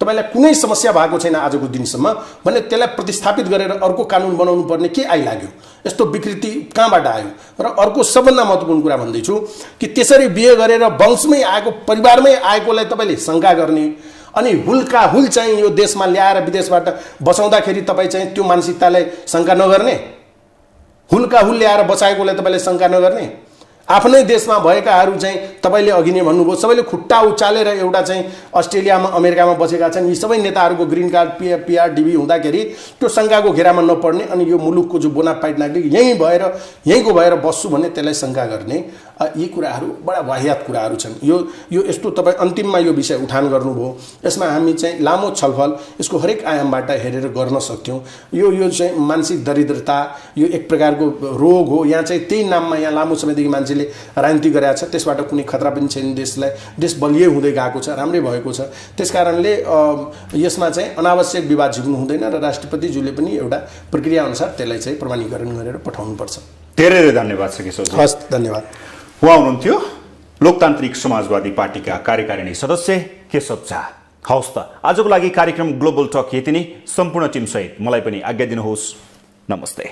तपाईँलाई कुनै समस्या भएको छैन आजको दिनसम्म भने, त्यसलाई प्रतिस्थापित गरेर अर्को कानुन बनाउनु पर्ने के आइलाग्यो? यस्तो विकृति कहाँबाट आयो? र अर्को सबभन्दा महत्त्वपूर्ण कुरा भन्दैछु कि त्यसरी बिहे गरेर वंशमै आएको, परिवारमै आएकोलाई तपाईँले शङ्का गर्ने, अनि हुलका हुल चाहिँ यो देशमा ल्याएर विदेशबाट बसाउँदाखेरि तपाईँ चाहिँ त्यो मानसिकतालाई शङ्का नगर्ने, हुलका हुल ल्याएर बचाएकोलाई तपाईँले शङ्का नगर्ने। आफ्नै देशमा भएकाहरू चाहिँ तपाईँले अघि नै भन्नुभयो, सबैले खुट्टा उचालेर एउटा चाहिँ अस्ट्रेलियामा, अमेरिकामा बसेका छन्। यी सबै नेताहरूको ग्रिन कार्ड, पिआर, डिबी हुँदाखेरि त्यो शङ्काको घेरामा नपर्ने, अनि यो मुलुकको जो बोनाफाइड नागरिक यहीँको भएर बस्छु भन्ने, त्यसलाई शङ्का गर्ने, यी कुराहरू बडा वाहियात कुराहरू छन्। यो यस्तो तपाईँ अन्तिममा यो विषय उठान गर्नुभयो, यसमा हामी चाहिँ लामो छलफल यसको हरेक आयामबाट हेरेर गर्न सक्थ्यौँ। यो चाहिँ मानसिक दरिद्रता, यो एक प्रकारको रोग हो। यहाँ चाहिँ त्यही नाममा यहाँ लामो समयदेखि मान्छेले राजनीति गरेका छ, त्यसबाट कुनै खतरा पनि छैन देशलाई। देश बलियै हुँदै गएको छ, राम्रै भएको छ। त्यस कारणले यसमा चाहिँ अनावश्यक विवाद झिक्नु हुँदैन, र राष्ट्रपतिज्यूले पनि एउटा प्रक्रिया अनुसार त्यसलाई चाहिँ प्रमाणीकरण गरेर पठाउनुपर्छ। धेरै धन्यवाद छ केशवजी। हस्, धन्यवाद। उहाँ हुनुहुन्थ्यो लोकतान्त्रिक समाजवादी पार्टीका कार्यकारिणी सदस्य केशव झा। हवस् त, आजको लागि कार्यक्रम ग्लोबल टक यति नै। सम्पूर्ण टिमसहित मलाई पनि आज्ञा दिनुहोस्। नमस्ते।